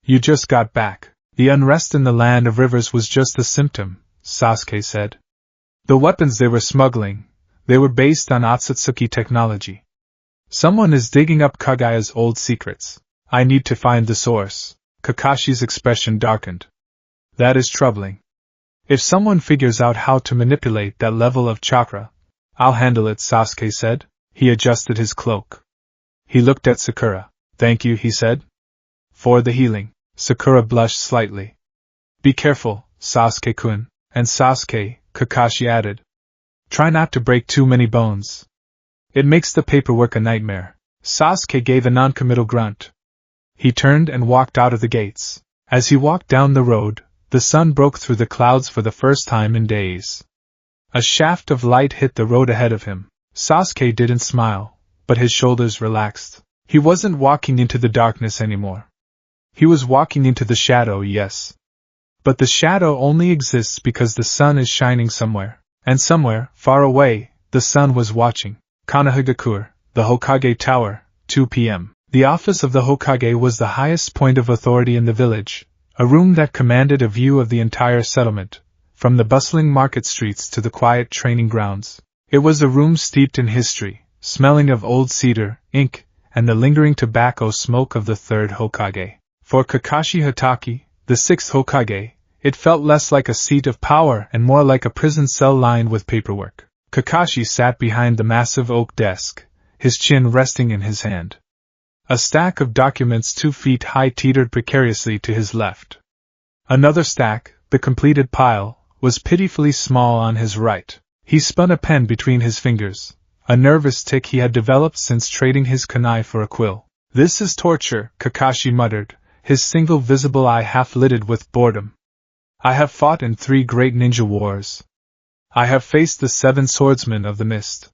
You just got back. The unrest in the land of rivers was just a symptom, Sasuke said. The weapons they were smuggling, they were based on Otsutsuki technology. Someone is digging up Kagaya's old secrets. I need to find the source. Kakashi's expression darkened. That is troubling. If someone figures out how to manipulate that level of chakra, I'll handle it, Sasuke said. He adjusted his cloak. He looked at Sakura. Thank you, he said. For the healing. Sakura blushed slightly. Be careful, Sasuke-kun. And Sasuke, Kakashi added. Try not to break too many bones. It makes the paperwork a nightmare. Sasuke gave a non-committal grunt. He turned and walked out of the gates. As he walked down the road, the sun broke through the clouds for the first time in days. A shaft of light hit the road ahead of him. Sasuke didn't smile, but his shoulders relaxed. He wasn't walking into the darkness anymore. He was walking into the shadow, yes. But the shadow only exists because the sun is shining somewhere. And somewhere, far away, the sun was watching. Konohagakure, the Hokage Tower, 2 p.m. The office of the Hokage was the highest point of authority in the village, a room that commanded a view of the entire settlement, from the bustling market streets to the quiet training grounds. It was a room steeped in history, smelling of old cedar, ink, and the lingering tobacco smoke of the third Hokage. For Kakashi Hatake, the sixth Hokage, it felt less like a seat of power and more like a prison cell lined with paperwork. Kakashi sat behind the massive oak desk, his chin resting in his hand. A stack of documents 2 feet high teetered precariously to his left. Another stack, the completed pile, was pitifully small on his right. He spun a pen between his fingers, a nervous tic he had developed since trading his kunai for a quill. This is torture, Kakashi muttered, his single visible eye half-lidded with boredom. I have fought in 3 great ninja wars. I have faced the 7 swordsmen of the mist.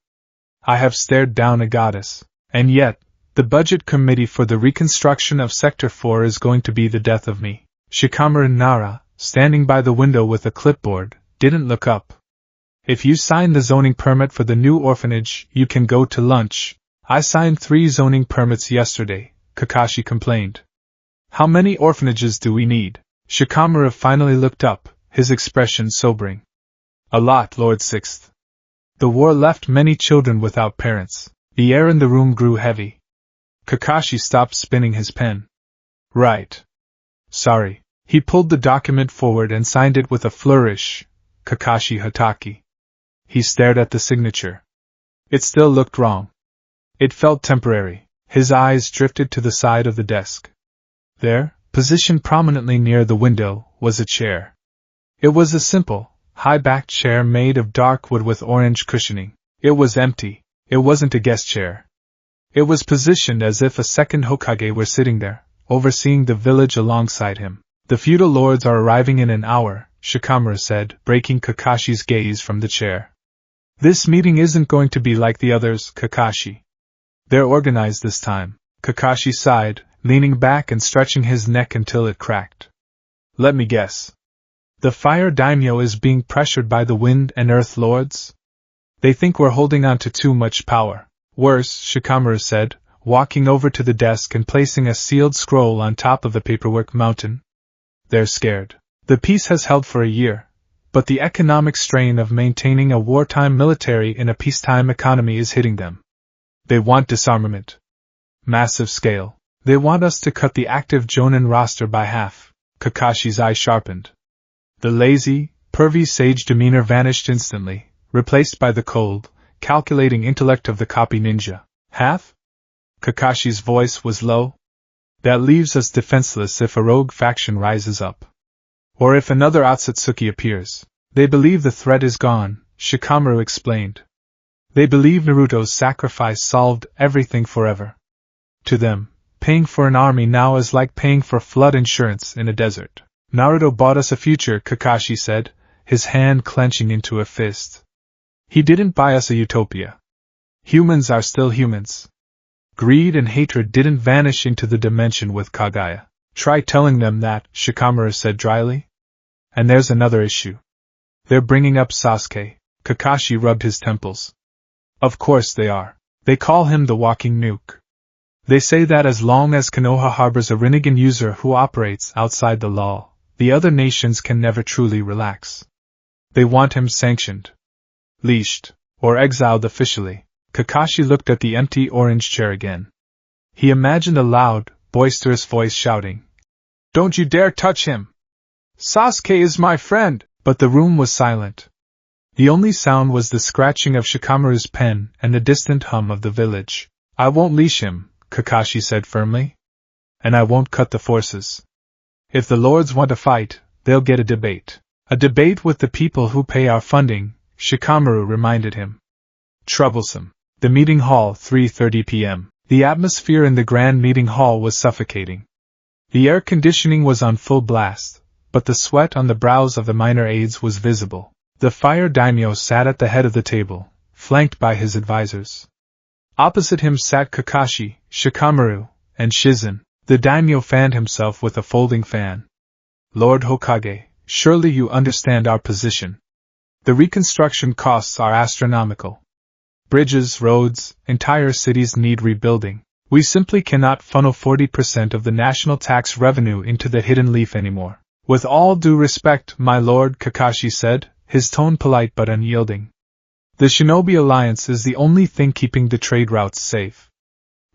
I have stared down a goddess. And yet, the budget committee for the reconstruction of Sector 4 is going to be the death of me. Shikamaru Nara, standing by the window with a clipboard, didn't look up. If you sign the zoning permit for the new orphanage, you can go to lunch. I signed 3 zoning permits yesterday, Kakashi complained. How many orphanages do we need? Shikamaru finally looked up, his expression sobering. A lot, Lord Sixth. The war left many children without parents. The air in the room grew heavy. Kakashi stopped spinning his pen. Right. Sorry. He pulled the document forward and signed it with a flourish. Kakashi Hatake. He stared at the signature. It still looked wrong. It felt temporary. His eyes drifted to the side of the desk. There, positioned prominently near the window, was a chair. It was a simple, high-backed chair made of dark wood with orange cushioning. It was empty. It wasn't a guest chair. It was positioned as if a second Hokage were sitting there, overseeing the village alongside him. The feudal lords are arriving in an hour, Shikamaru said, breaking Kakashi's gaze from the chair. This meeting isn't going to be like the others, Kakashi. They're organized this time. Kakashi sighed, leaning back and stretching his neck until it cracked. Let me guess. The fire daimyo is being pressured by the wind and earth lords? They think we're holding on to too much power. Worse, Shikamaru said, walking over to the desk and placing a sealed scroll on top of the paperwork mountain. They're scared. The peace has held for a year, but the economic strain of maintaining a wartime military in a peacetime economy is hitting them. They want disarmament. Massive scale. They want us to cut the active Jonin roster by half. Kakashi's eye sharpened. The lazy, pervy sage demeanor vanished instantly, replaced by the cold, calculating intellect of the copy ninja. Half? Kakashi's voice was low. That leaves us defenseless if a rogue faction rises up. Or if another Otsutsuki appears. They believe the threat is gone, Shikamaru explained. They believe Naruto's sacrifice solved everything forever. To them, paying for an army now is like paying for flood insurance in a desert. Naruto bought us a future, Kakashi said, his hand clenching into a fist. He didn't buy us a utopia. Humans are still humans. Greed and hatred didn't vanish into the dimension with Kaguya. Try telling them that, Shikamaru said dryly. And there's another issue. They're bringing up Sasuke. Kakashi rubbed his temples. Of course they are. They call him the walking nuke. They say that as long as Konoha harbors a Rinnegan user who operates outside the law, the other nations can never truly relax. They want him sanctioned, leashed, or exiled officially. Kakashi looked at the empty orange chair again. He imagined a loud, boisterous voice shouting, "Don't you dare touch him! Sasuke is my friend!" But the room was silent. The only sound was the scratching of Shikamaru's pen and the distant hum of the village. I won't leash him, Kakashi said firmly. And I won't cut the forces. If the lords want a fight, they'll get a debate. A debate with the people who pay our funding, Shikamaru reminded him. Troublesome. The meeting hall, 3:30 p.m. The atmosphere in the grand meeting hall was suffocating. The air conditioning was on full blast, but the sweat on the brows of the minor aides was visible. The fire daimyo sat at the head of the table, flanked by his advisors. Opposite him sat Kakashi, Shikamaru, and Shizen. The daimyo fanned himself with a folding fan. Lord Hokage, surely you understand our position. The reconstruction costs are astronomical. Bridges, roads, entire cities need rebuilding. We simply cannot funnel 40% of the national tax revenue into the hidden leaf anymore. With all due respect, my lord, Kakashi said, his tone polite but unyielding. The Shinobi Alliance is the only thing keeping the trade routes safe.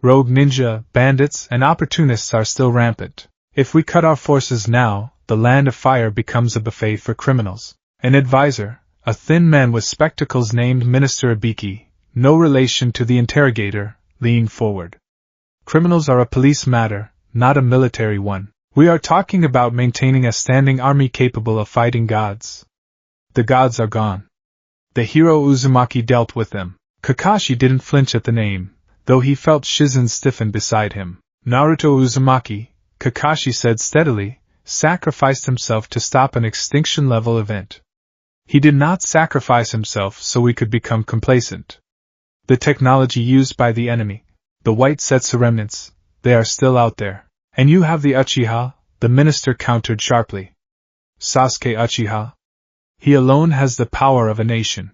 Rogue ninja, bandits, and opportunists are still rampant. If we cut our forces now, the land of fire becomes a buffet for criminals. An advisor, a thin man with spectacles named Minister Ibiki, no relation to the interrogator, leaned forward. Criminals are a police matter, not a military one. We are talking about maintaining a standing army capable of fighting gods. The gods are gone. The hero Uzumaki dealt with them. Kakashi didn't flinch at the name, though he felt Shizen stiffen beside him. Naruto Uzumaki, Kakashi said steadily, sacrificed himself to stop an extinction-level event. He did not sacrifice himself so we could become complacent. The technology used by the enemy, the white Setsu remnants, they are still out there. And you have the Uchiha, the minister countered sharply. Sasuke Uchiha? He alone has the power of a nation.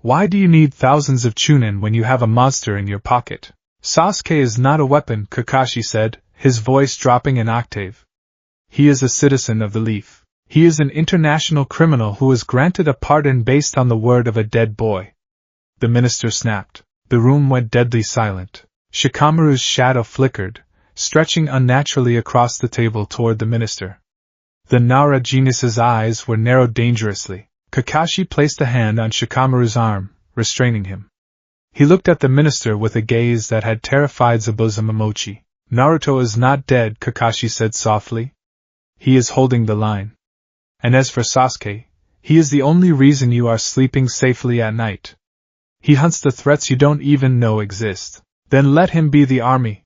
Why do you need thousands of Chunin when you have a monster in your pocket? Sasuke is not a weapon, Kakashi said, his voice dropping an octave. He is a citizen of the Leaf. He is an international criminal who was granted a pardon based on the word of a dead boy. The minister snapped. The room went deadly silent. Shikamaru's shadow flickered, stretching unnaturally across the table toward the minister. The Nara genius's eyes were narrowed dangerously. Kakashi placed a hand on Shikamaru's arm, restraining him. He looked at the minister with a gaze that had terrified Zabuza Momochi. Naruto is not dead, Kakashi said softly. He is holding the line. And as for Sasuke, he is the only reason you are sleeping safely at night. He hunts the threats you don't even know exist. Then let him be the army.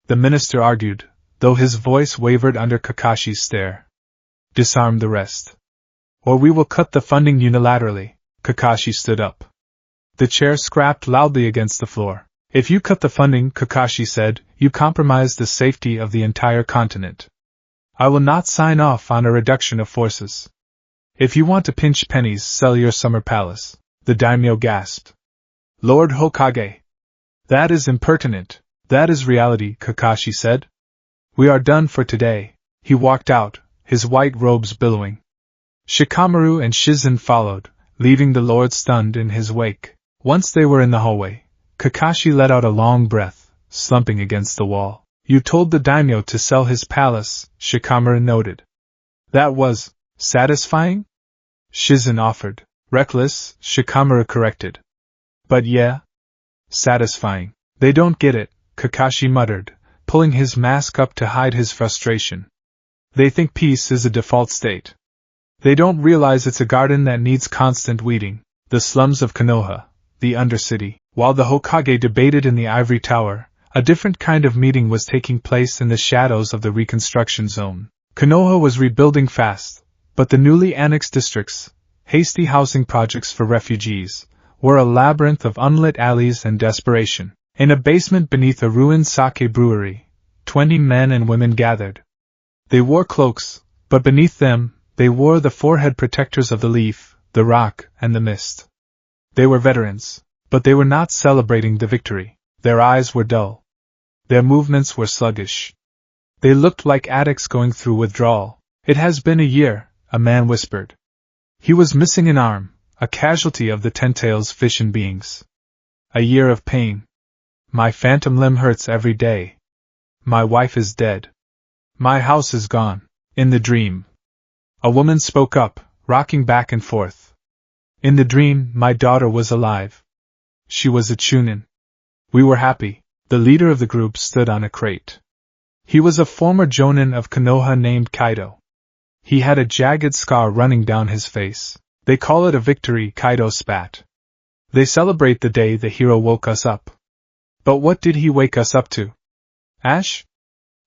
The minister argued, though his voice wavered under Kakashi's stare. Disarm the rest. Or we will cut the funding unilaterally. Kakashi stood up. The chair scrapped loudly against the floor. If you cut the funding, Kakashi said, you compromise the safety of the entire continent. I will not sign off on a reduction of forces. If you want to pinch pennies, sell your summer palace. The daimyo gasped. Lord Hokage. That is impertinent. That is reality, Kakashi said. We are done for today. He walked out, his white robes billowing. Shikamaru and Shizen followed, leaving the lord stunned in his wake. Once they were in the hallway, Kakashi let out a long breath, slumping against the wall. You told the daimyo to sell his palace, Shikamaru noted. That was satisfying? Shizen offered. Reckless, Shikamaru corrected. But yeah, satisfying. They don't get it, Kakashi muttered, pulling his mask up to hide his frustration. They think peace is a default state. They don't realize it's a garden that needs constant weeding. The slums of Konoha, the Undercity. While the Hokage debated in the ivory tower, a different kind of meeting was taking place in the shadows of the reconstruction zone. Konoha was rebuilding fast, but the newly annexed districts, hasty housing projects for refugees, were a labyrinth of unlit alleys and desperation. In a basement beneath a ruined sake brewery, 20 men and women gathered. They wore cloaks, but beneath them, they wore the forehead protectors of the leaf, the rock, and the mist. They were veterans, but they were not celebrating the victory. Their eyes were dull. Their movements were sluggish. They looked like addicts going through withdrawal. It has been a year, a man whispered. He was missing an arm, a casualty of the Ten-Tails fission beings. A year of pain. My phantom limb hurts every day. My wife is dead. My house is gone. In the dream. A woman spoke up, rocking back and forth. In the dream, my daughter was alive. She was a Chunin. We were happy. The leader of the group stood on a crate. He was a former Jonin of Konoha named Kaido. He had a jagged scar running down his face. They call it a victory, Kaido spat. They celebrate the day the hero woke us up. But what did he wake us up to? Ash?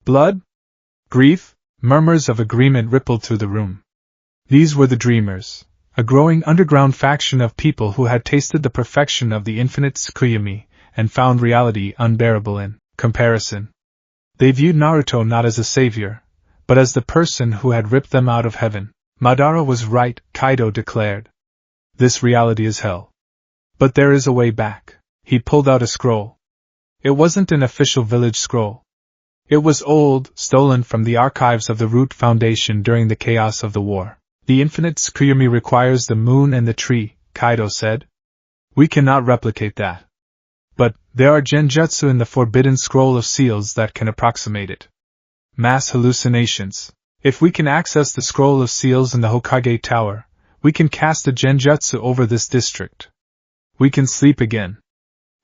Blood? Grief? Murmurs of agreement rippled through the room. These were the Dreamers, a growing underground faction of people who had tasted the perfection of the infinite Tsukuyomi and found reality unbearable in comparison. They viewed Naruto not as a savior, but as the person who had ripped them out of heaven. Madara was right, Kaido declared. This reality is hell. But there is a way back. He pulled out a scroll. It wasn't an official village scroll. It was old, stolen from the archives of the Root Foundation during the chaos of the war. The infinite Tsukuyomi requires the moon and the tree, Kaido said. We cannot replicate that. But there are genjutsu in the forbidden scroll of seals that can approximate it. Mass hallucinations. If we can access the scroll of seals in the Hokage Tower, we can cast a genjutsu over this district. We can sleep again.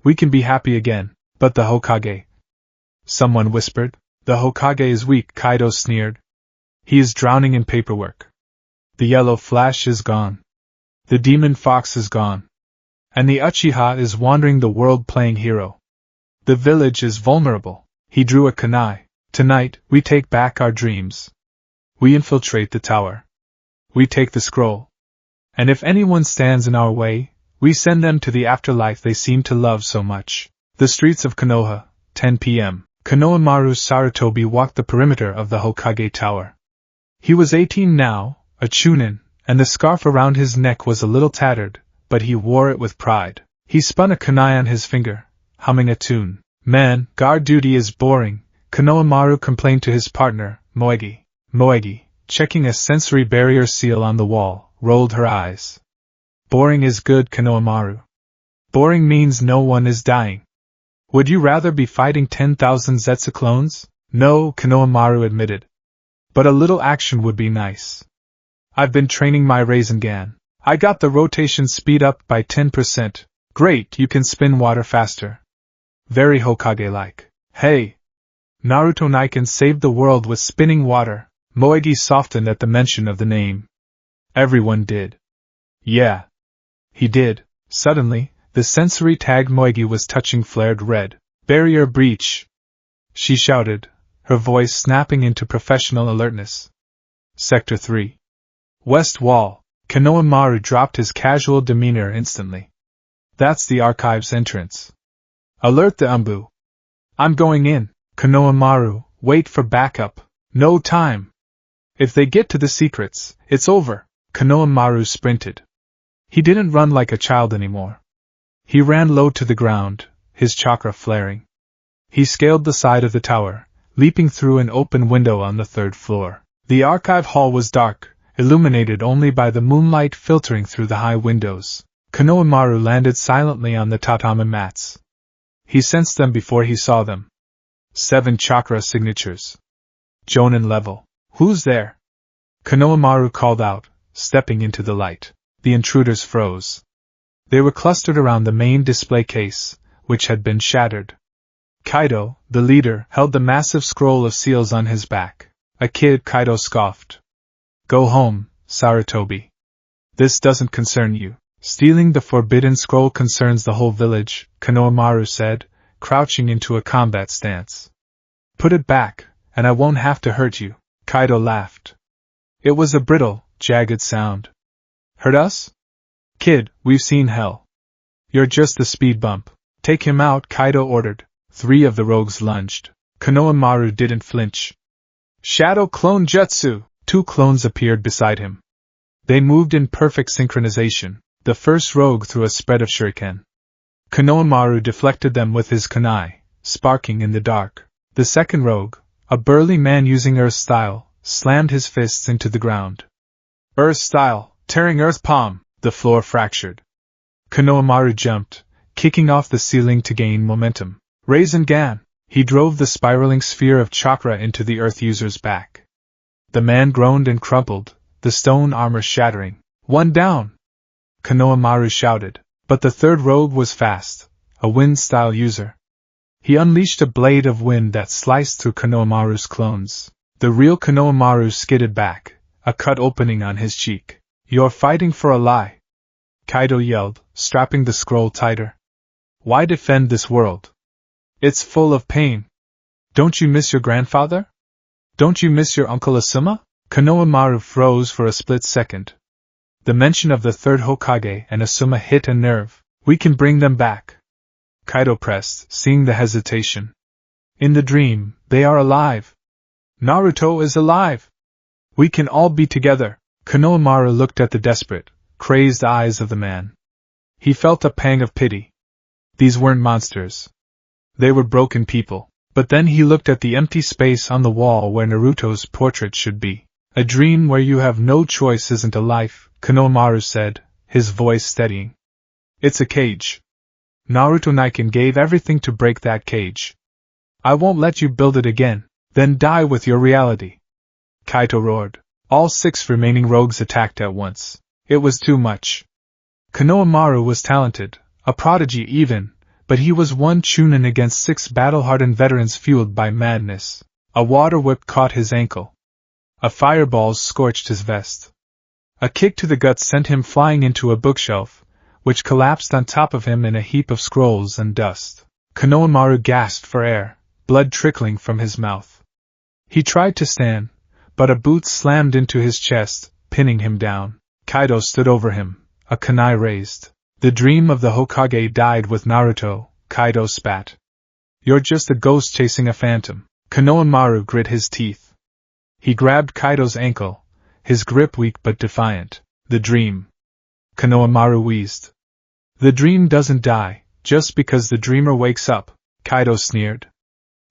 We can be happy again. But the Hokage. Someone whispered. The Hokage is weak, Kaido sneered. He is drowning in paperwork. The yellow flash is gone. The demon fox is gone. And the Uchiha is wandering the world playing hero. The village is vulnerable. He drew a kunai. Tonight, we take back our dreams. We infiltrate the tower. We take the scroll. And if anyone stands in our way, we send them to the afterlife they seem to love so much. The streets of Konoha, 10 p.m. Konohamaru Sarutobi walked the perimeter of the Hokage Tower. He was 18 now, a Chunin, and the scarf around his neck was a little tattered, but he wore it with pride. He spun a kunai on his finger, humming a tune. Man, guard duty is boring, Konohamaru complained to his partner, Moegi. Moegi, checking a sensory barrier seal on the wall, rolled her eyes. Boring is good, Konohamaru. Boring means no one is dying. Would you rather be fighting 10,000 Zetsu clones? No, Konohamaru admitted. But a little action would be nice. I've been training my Rasengan. I got the rotation speed up by 10%, Great, you can spin water faster. Very Hokage-like. Hey! Naruto Naiken saved the world with spinning water. Moegi softened at the mention of the name. Everyone did. Yeah. He did. Suddenly, the sensory tagged Moegi was touching flared red. Barrier breach! She shouted, her voice snapping into professional alertness. Sector 3. West Wall. Konohamaru dropped his casual demeanor instantly. That's the archive's entrance. Alert the Umbu. I'm going in. Konohamaru, wait for backup. No time. If they get to the secrets, it's over. Konohamaru sprinted. He didn't run like a child anymore. He ran low to the ground, his chakra flaring. He scaled the side of the tower, leaping through an open window on the 3rd floor. The archive hall was dark, illuminated only by the moonlight filtering through the high windows. Konohamaru landed silently on the tatami mats. He sensed them before he saw them. 7 chakra signatures. Jonin level. Who's there? Konohamaru called out, stepping into the light. The intruders froze. They were clustered around the main display case, which had been shattered. Kaido, the leader, held the massive scroll of seals on his back. A kid, Kaido scoffed. Go home, Sarutobi. This doesn't concern you. Stealing the forbidden scroll concerns the whole village, Konohamaru said, crouching into a combat stance. Put it back, and I won't have to hurt you. Kaido laughed. It was a brittle, jagged sound. Hurt us? Kid, we've seen hell. You're just the speed bump. Take him out, Kaido ordered. 3 of the rogues lunged. Konohamaru didn't flinch. Shadow Clone Jutsu! 2 clones appeared beside him. They moved in perfect synchronization. The first rogue threw a spread of shuriken. Konohamaru deflected them with his kunai, sparking in the dark. The second rogue, a burly man using Earth Style, slammed his fists into the ground. Earth Style, tearing Earth Palm, the floor fractured. Konohamaru jumped, kicking off the ceiling to gain momentum. Rasengan! He drove the spiraling sphere of chakra into the Earth user's back. The man groaned and crumpled, the stone armor shattering. 1 down! Konohamaru shouted. But the third rogue was fast, a wind-style user. He unleashed a blade of wind that sliced through Konohamaru's clones. The real Konohamaru skidded back, a cut opening on his cheek. You're fighting for a lie! Kaido yelled, strapping the scroll tighter. Why defend this world? It's full of pain. Don't you miss your grandfather? Don't you miss your Uncle Asuma? Konohamaru froze for a split second. The mention of the 3rd Hokage and Asuma hit a nerve. We can bring them back. Kaido pressed, seeing the hesitation. In the dream, they are alive. Naruto is alive. We can all be together. Konohamaru looked at the desperate, crazed eyes of the man. He felt a pang of pity. These weren't monsters. They were broken people. But then he looked at the empty space on the wall where Naruto's portrait should be. A dream where you have no choice isn't a life, Konohamaru said, his voice steadying. It's a cage. Naruto Naiken gave everything to break that cage. I won't let you build it again, then die with your reality. Kaito roared. All 6 remaining rogues attacked at once. It was too much. Konohamaru was talented, a prodigy even, but he was one Chunin against 6 battle-hardened veterans fueled by madness. A water whip caught his ankle. A fireball scorched his vest. A kick to the gut sent him flying into a bookshelf, which collapsed on top of him in a heap of scrolls and dust. Konohamaru gasped for air, blood trickling from his mouth. He tried to stand, but a boot slammed into his chest, pinning him down. Kaido stood over him, a kunai raised. The dream of the Hokage died with Naruto, Kaido spat. You're just a ghost chasing a phantom. Konohamaru grit his teeth. He grabbed Kaido's ankle, his grip weak but defiant. The dream. Konohamaru wheezed. The dream doesn't die, just because the dreamer wakes up, Kaido sneered.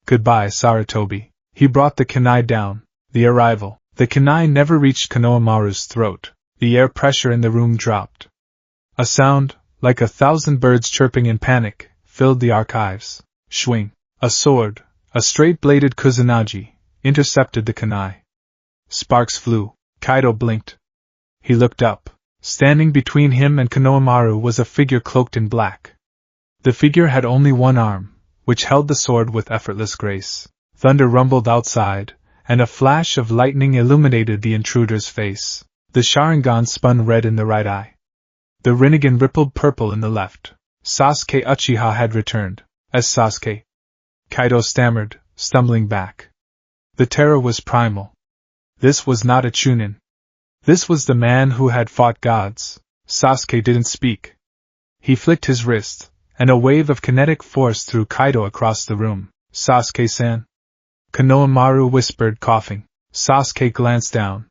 Goodbye, Sarutobi. He brought the kunai down. The arrival. The kunai never reached Konohamaru's throat. The air pressure in the room dropped. A sound, like 1,000 birds chirping in panic, filled the archives. Swing. A sword, a straight-bladed kusanagi, intercepted the kunai. Sparks flew. Kaido blinked. He looked up. Standing between him and Konohamaru was a figure cloaked in black. The figure had only one arm, which held the sword with effortless grace. Thunder rumbled outside, and a flash of lightning illuminated the intruder's face. The Sharingan spun red in the right eye. The Rinnegan rippled purple in the left. Sasuke Uchiha had returned. As Sasuke, Kaido stammered, stumbling back. The terror was primal. This was not a Chunin. This was the man who had fought gods. Sasuke didn't speak. He flicked his wrist, and a wave of kinetic force threw Kaido across the room. Sasuke-san? Konohamaru whispered, coughing. Sasuke glanced down.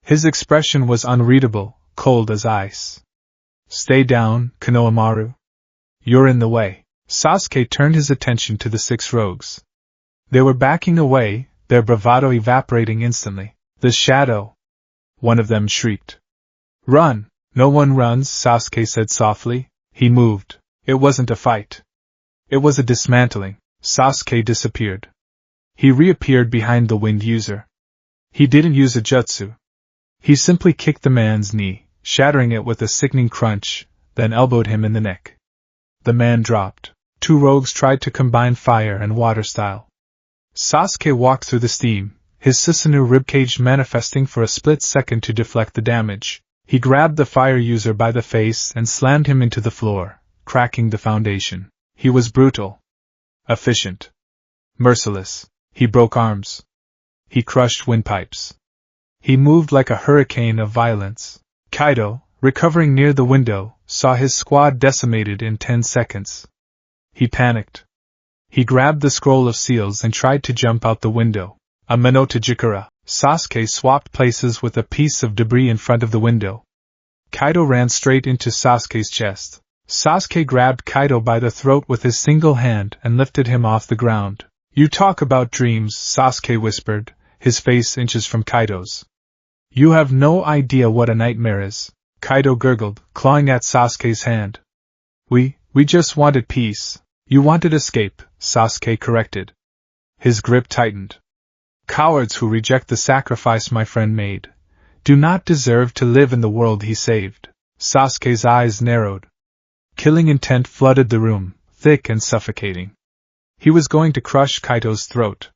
His expression was unreadable, cold as ice. Stay down, Konohamaru. You're in the way. Sasuke turned his attention to the 6 rogues. They were backing away, their bravado evaporating instantly. The shadow! One of them shrieked. Run! No one runs, Sasuke said softly. He moved. It wasn't a fight. It was a dismantling. Sasuke disappeared. He reappeared behind the wind user. He didn't use a jutsu. He simply kicked the man's knee, shattering it with a sickening crunch, then elbowed him in the neck. The man dropped. 2 rogues tried to combine fire and water style. Sasuke walked through the steam, his Susanoo ribcage manifesting for a split second to deflect the damage. He grabbed the fire user by the face and slammed him into the floor, cracking the foundation. He was brutal. Efficient. Merciless. He broke arms. He crushed windpipes. He moved like a hurricane of violence. Kaido, recovering near the window, saw his squad decimated in 10 seconds. He panicked. He grabbed the scroll of seals and tried to jump out the window. A Minotajikara. Sasuke swapped places with a piece of debris in front of the window. Kaido ran straight into Sasuke's chest. Sasuke grabbed Kaido by the throat with his single hand and lifted him off the ground. You talk about dreams, Sasuke whispered, his face inches from Kaido's. You have no idea what a nightmare is, Kaido gurgled, clawing at Sasuke's hand. We just wanted peace. You wanted escape, Sasuke corrected. His grip tightened. Cowards who reject the sacrifice my friend made do not deserve to live in the world he saved. Sasuke's eyes narrowed. Killing intent flooded the room, thick and suffocating. He was going to crush Kaido's throat.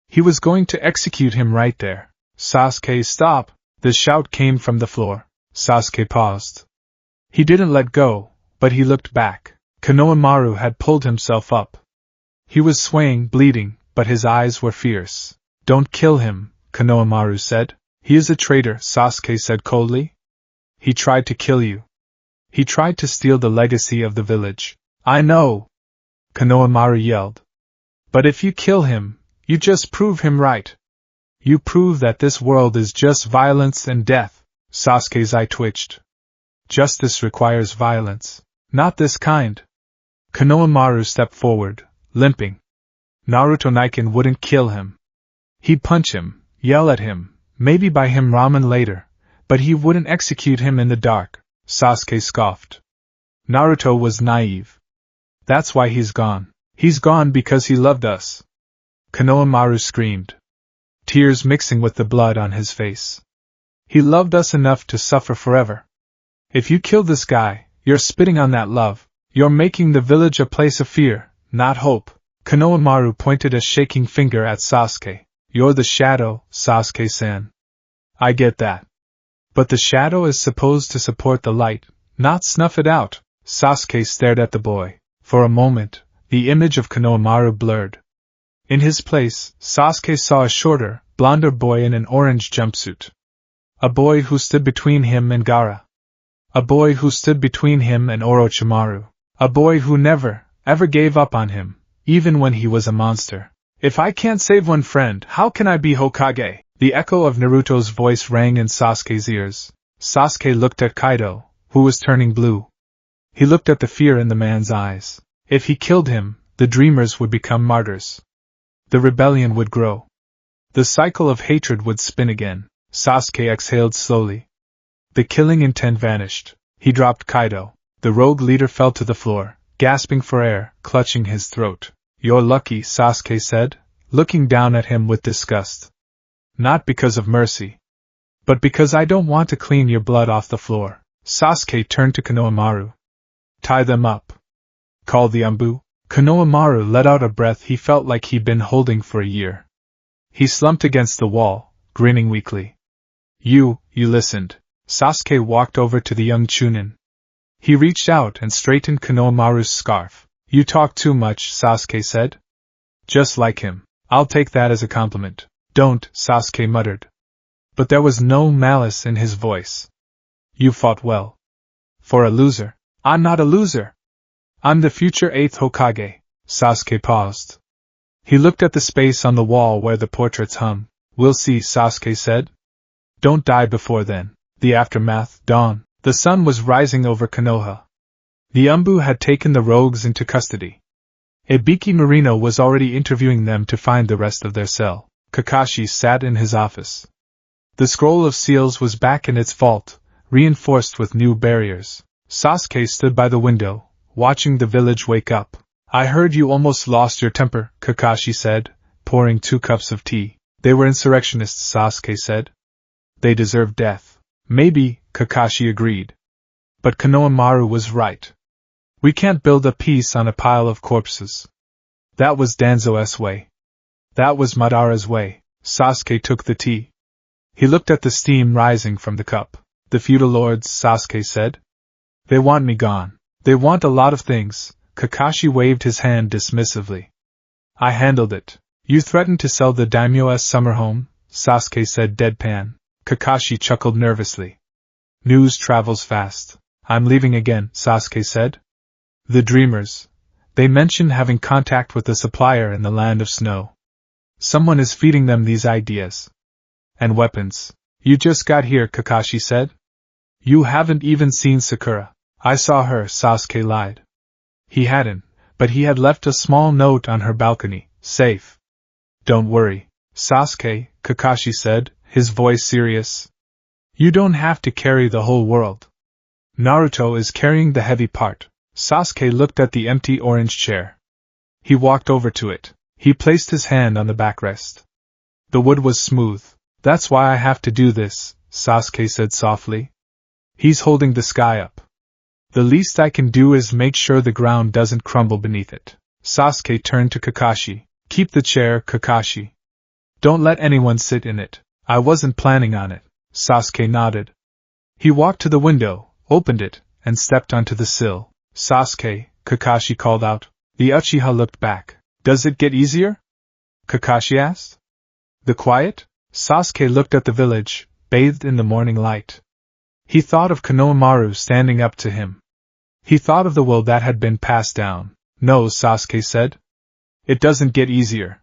He was going to execute him right there. Sasuke, stop! The shout came from the floor. Sasuke paused. He didn't let go, but he looked back. Konohamaru had pulled himself up. He was swaying, bleeding, but his eyes were fierce. Don't kill him, Konohamaru said. He is a traitor, Sasuke said coldly. He tried to kill you. He tried to steal the legacy of the village. I know, Konohamaru yelled. But if you kill him, you just prove him right. You prove that this world is just violence and death. Sasuke's eye twitched. Justice requires violence. Not this kind. Konohamaru stepped forward, limping. Naruto Niken wouldn't kill him. He'd punch him, yell at him, maybe buy him ramen later, but he wouldn't execute him in the dark, Sasuke scoffed. Naruto was naive. That's why he's gone. He's gone because he loved us. Konohamaru screamed, tears mixing with the blood on his face. He loved us enough to suffer forever. If you kill this guy, you're spitting on that love. You're making the village a place of fear, not hope. Konohamaru pointed a shaking finger at Sasuke. You're the shadow, Sasuke-san. I get that. But the shadow is supposed to support the light, not snuff it out. Sasuke stared at the boy. For a moment, the image of Konohamaru blurred. In his place, Sasuke saw a shorter, blonder boy in an orange jumpsuit. A boy who stood between him and Gaara. A boy who stood between him and Orochimaru. A boy who never, ever gave up on him, even when he was a monster. If I can't save one friend, how can I be Hokage? The echo of Naruto's voice rang in Sasuke's ears. Sasuke looked at Kaido, who was turning blue. He looked at the fear in the man's eyes. If he killed him, the dreamers would become martyrs. The rebellion would grow. The cycle of hatred would spin again. Sasuke exhaled slowly. The killing intent vanished. He dropped Kaido. The rogue leader fell to the floor, gasping for air, clutching his throat. You're lucky, Sasuke said, looking down at him with disgust. Not because of mercy, but because I don't want to clean your blood off the floor. Sasuke turned to Konohamaru. Tie them up. called the Umbu. Konohamaru let out a breath he felt like he'd been holding for a year. He slumped against the wall, grinning weakly. You listened. Sasuke walked over to the young Chunin. He reached out and straightened Konohamaru's scarf. You talk too much, Sasuke said. Just like him. I'll take that as a compliment. Don't, Sasuke muttered. But there was no malice in his voice. You fought well. For a loser. I'm not a loser. I'm the future 8th Hokage. Sasuke paused. He looked at the space on the wall where the portraits hung. We'll see, Sasuke said. Don't die before then. The aftermath, dawn. The sun was rising over Konoha. The Umbu had taken the rogues into custody. Ibiki Marino was already interviewing them to find the rest of their cell. Kakashi sat in his office. The scroll of seals was back in its vault, reinforced with new barriers. Sasuke stood by the window, watching the village wake up. I heard you almost lost your temper, Kakashi said, pouring 2 cups of tea. They were insurrectionists, Sasuke said. They deserve death. Maybe, Kakashi agreed. But Konohamaru was right. We can't build a peace on a pile of corpses. That was Danzo's way. That was Madara's way. Sasuke took the tea. He looked at the steam rising from the cup. The feudal lords, Sasuke said. They want me gone. They want a lot of things. Kakashi waved his hand dismissively. I handled it. You threatened to sell the daimyo's summer home, Sasuke said deadpan. Kakashi chuckled nervously. News travels fast. I'm leaving again, Sasuke said. The dreamers. They mention having contact with a supplier in the land of snow. Someone is feeding them these ideas. And weapons. You just got here, Kakashi said. You haven't even seen Sakura. I saw her, Sasuke lied. He hadn't, but he had left a small note on her balcony, safe. Don't worry, Sasuke, Kakashi said, his voice serious. You don't have to carry the whole world. Naruto is carrying the heavy part. Sasuke looked at the empty orange chair. He walked over to it. He placed his hand on the backrest. The wood was smooth. That's why I have to do this, Sasuke said softly. He's holding the sky up. The least I can do is make sure the ground doesn't crumble beneath it. Sasuke turned to Kakashi. Keep the chair, Kakashi. Don't let anyone sit in it. I wasn't planning on it. Sasuke nodded. He walked to the window, opened it, and stepped onto the sill. Sasuke, Kakashi called out. The Uchiha looked back. Does it get easier? Kakashi asked. The quiet? Sasuke looked at the village, bathed in the morning light. He thought of Konohamaru standing up to him. He thought of the will that had been passed down. No, Sasuke said. It doesn't get easier.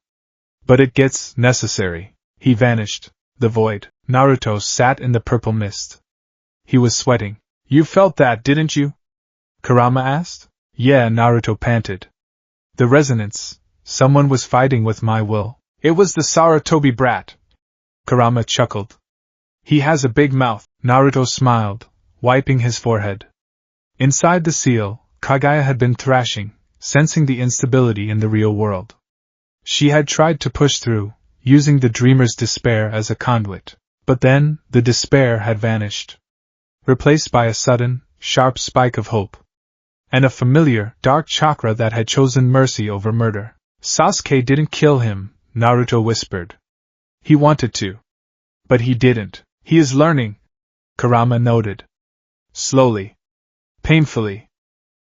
But it gets necessary. He vanished. The void. Naruto sat in the purple mist. He was sweating. You felt that, didn't you? Kurama asked. Yeah, Naruto panted. The resonance. Someone was fighting with my will. It was the Sarutobi brat. Kurama chuckled. He has a big mouth. Naruto smiled, wiping his forehead. Inside the seal, Kaguya had been thrashing, sensing the instability in the real world. She had tried to push through, using the dreamer's despair as a conduit. But then, the despair had vanished. Replaced by a sudden, sharp spike of hope. And a familiar, dark chakra that had chosen mercy over murder. Sasuke didn't kill him, Naruto whispered. He wanted to. But he didn't. He is learning, Kurama noted. Slowly. Painfully.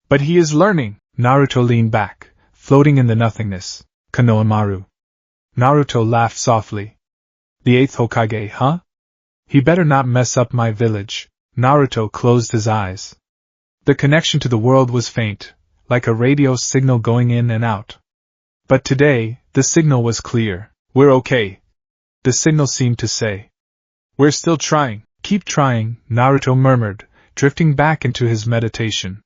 But he is learning. Naruto leaned back, floating in the nothingness. Konohamaru. Naruto laughed softly. The 8th Hokage, huh? He better not mess up my village. Naruto closed his eyes. The connection to the world was faint, like a radio signal going in and out. But today, the signal was clear. We're okay. The signal seemed to say. We're still trying. Keep trying, Naruto murmured, drifting back into his meditation.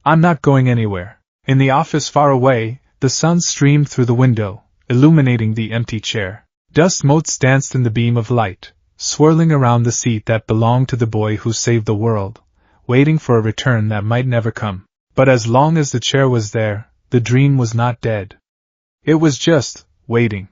I'm not going anywhere. In the office far away, the sun streamed through the window, illuminating the empty chair. Dust motes danced in the beam of light, swirling around the seat that belonged to the boy who saved the world, waiting for a return that might never come. But as long as the chair was there, the dream was not dead. It was just waiting.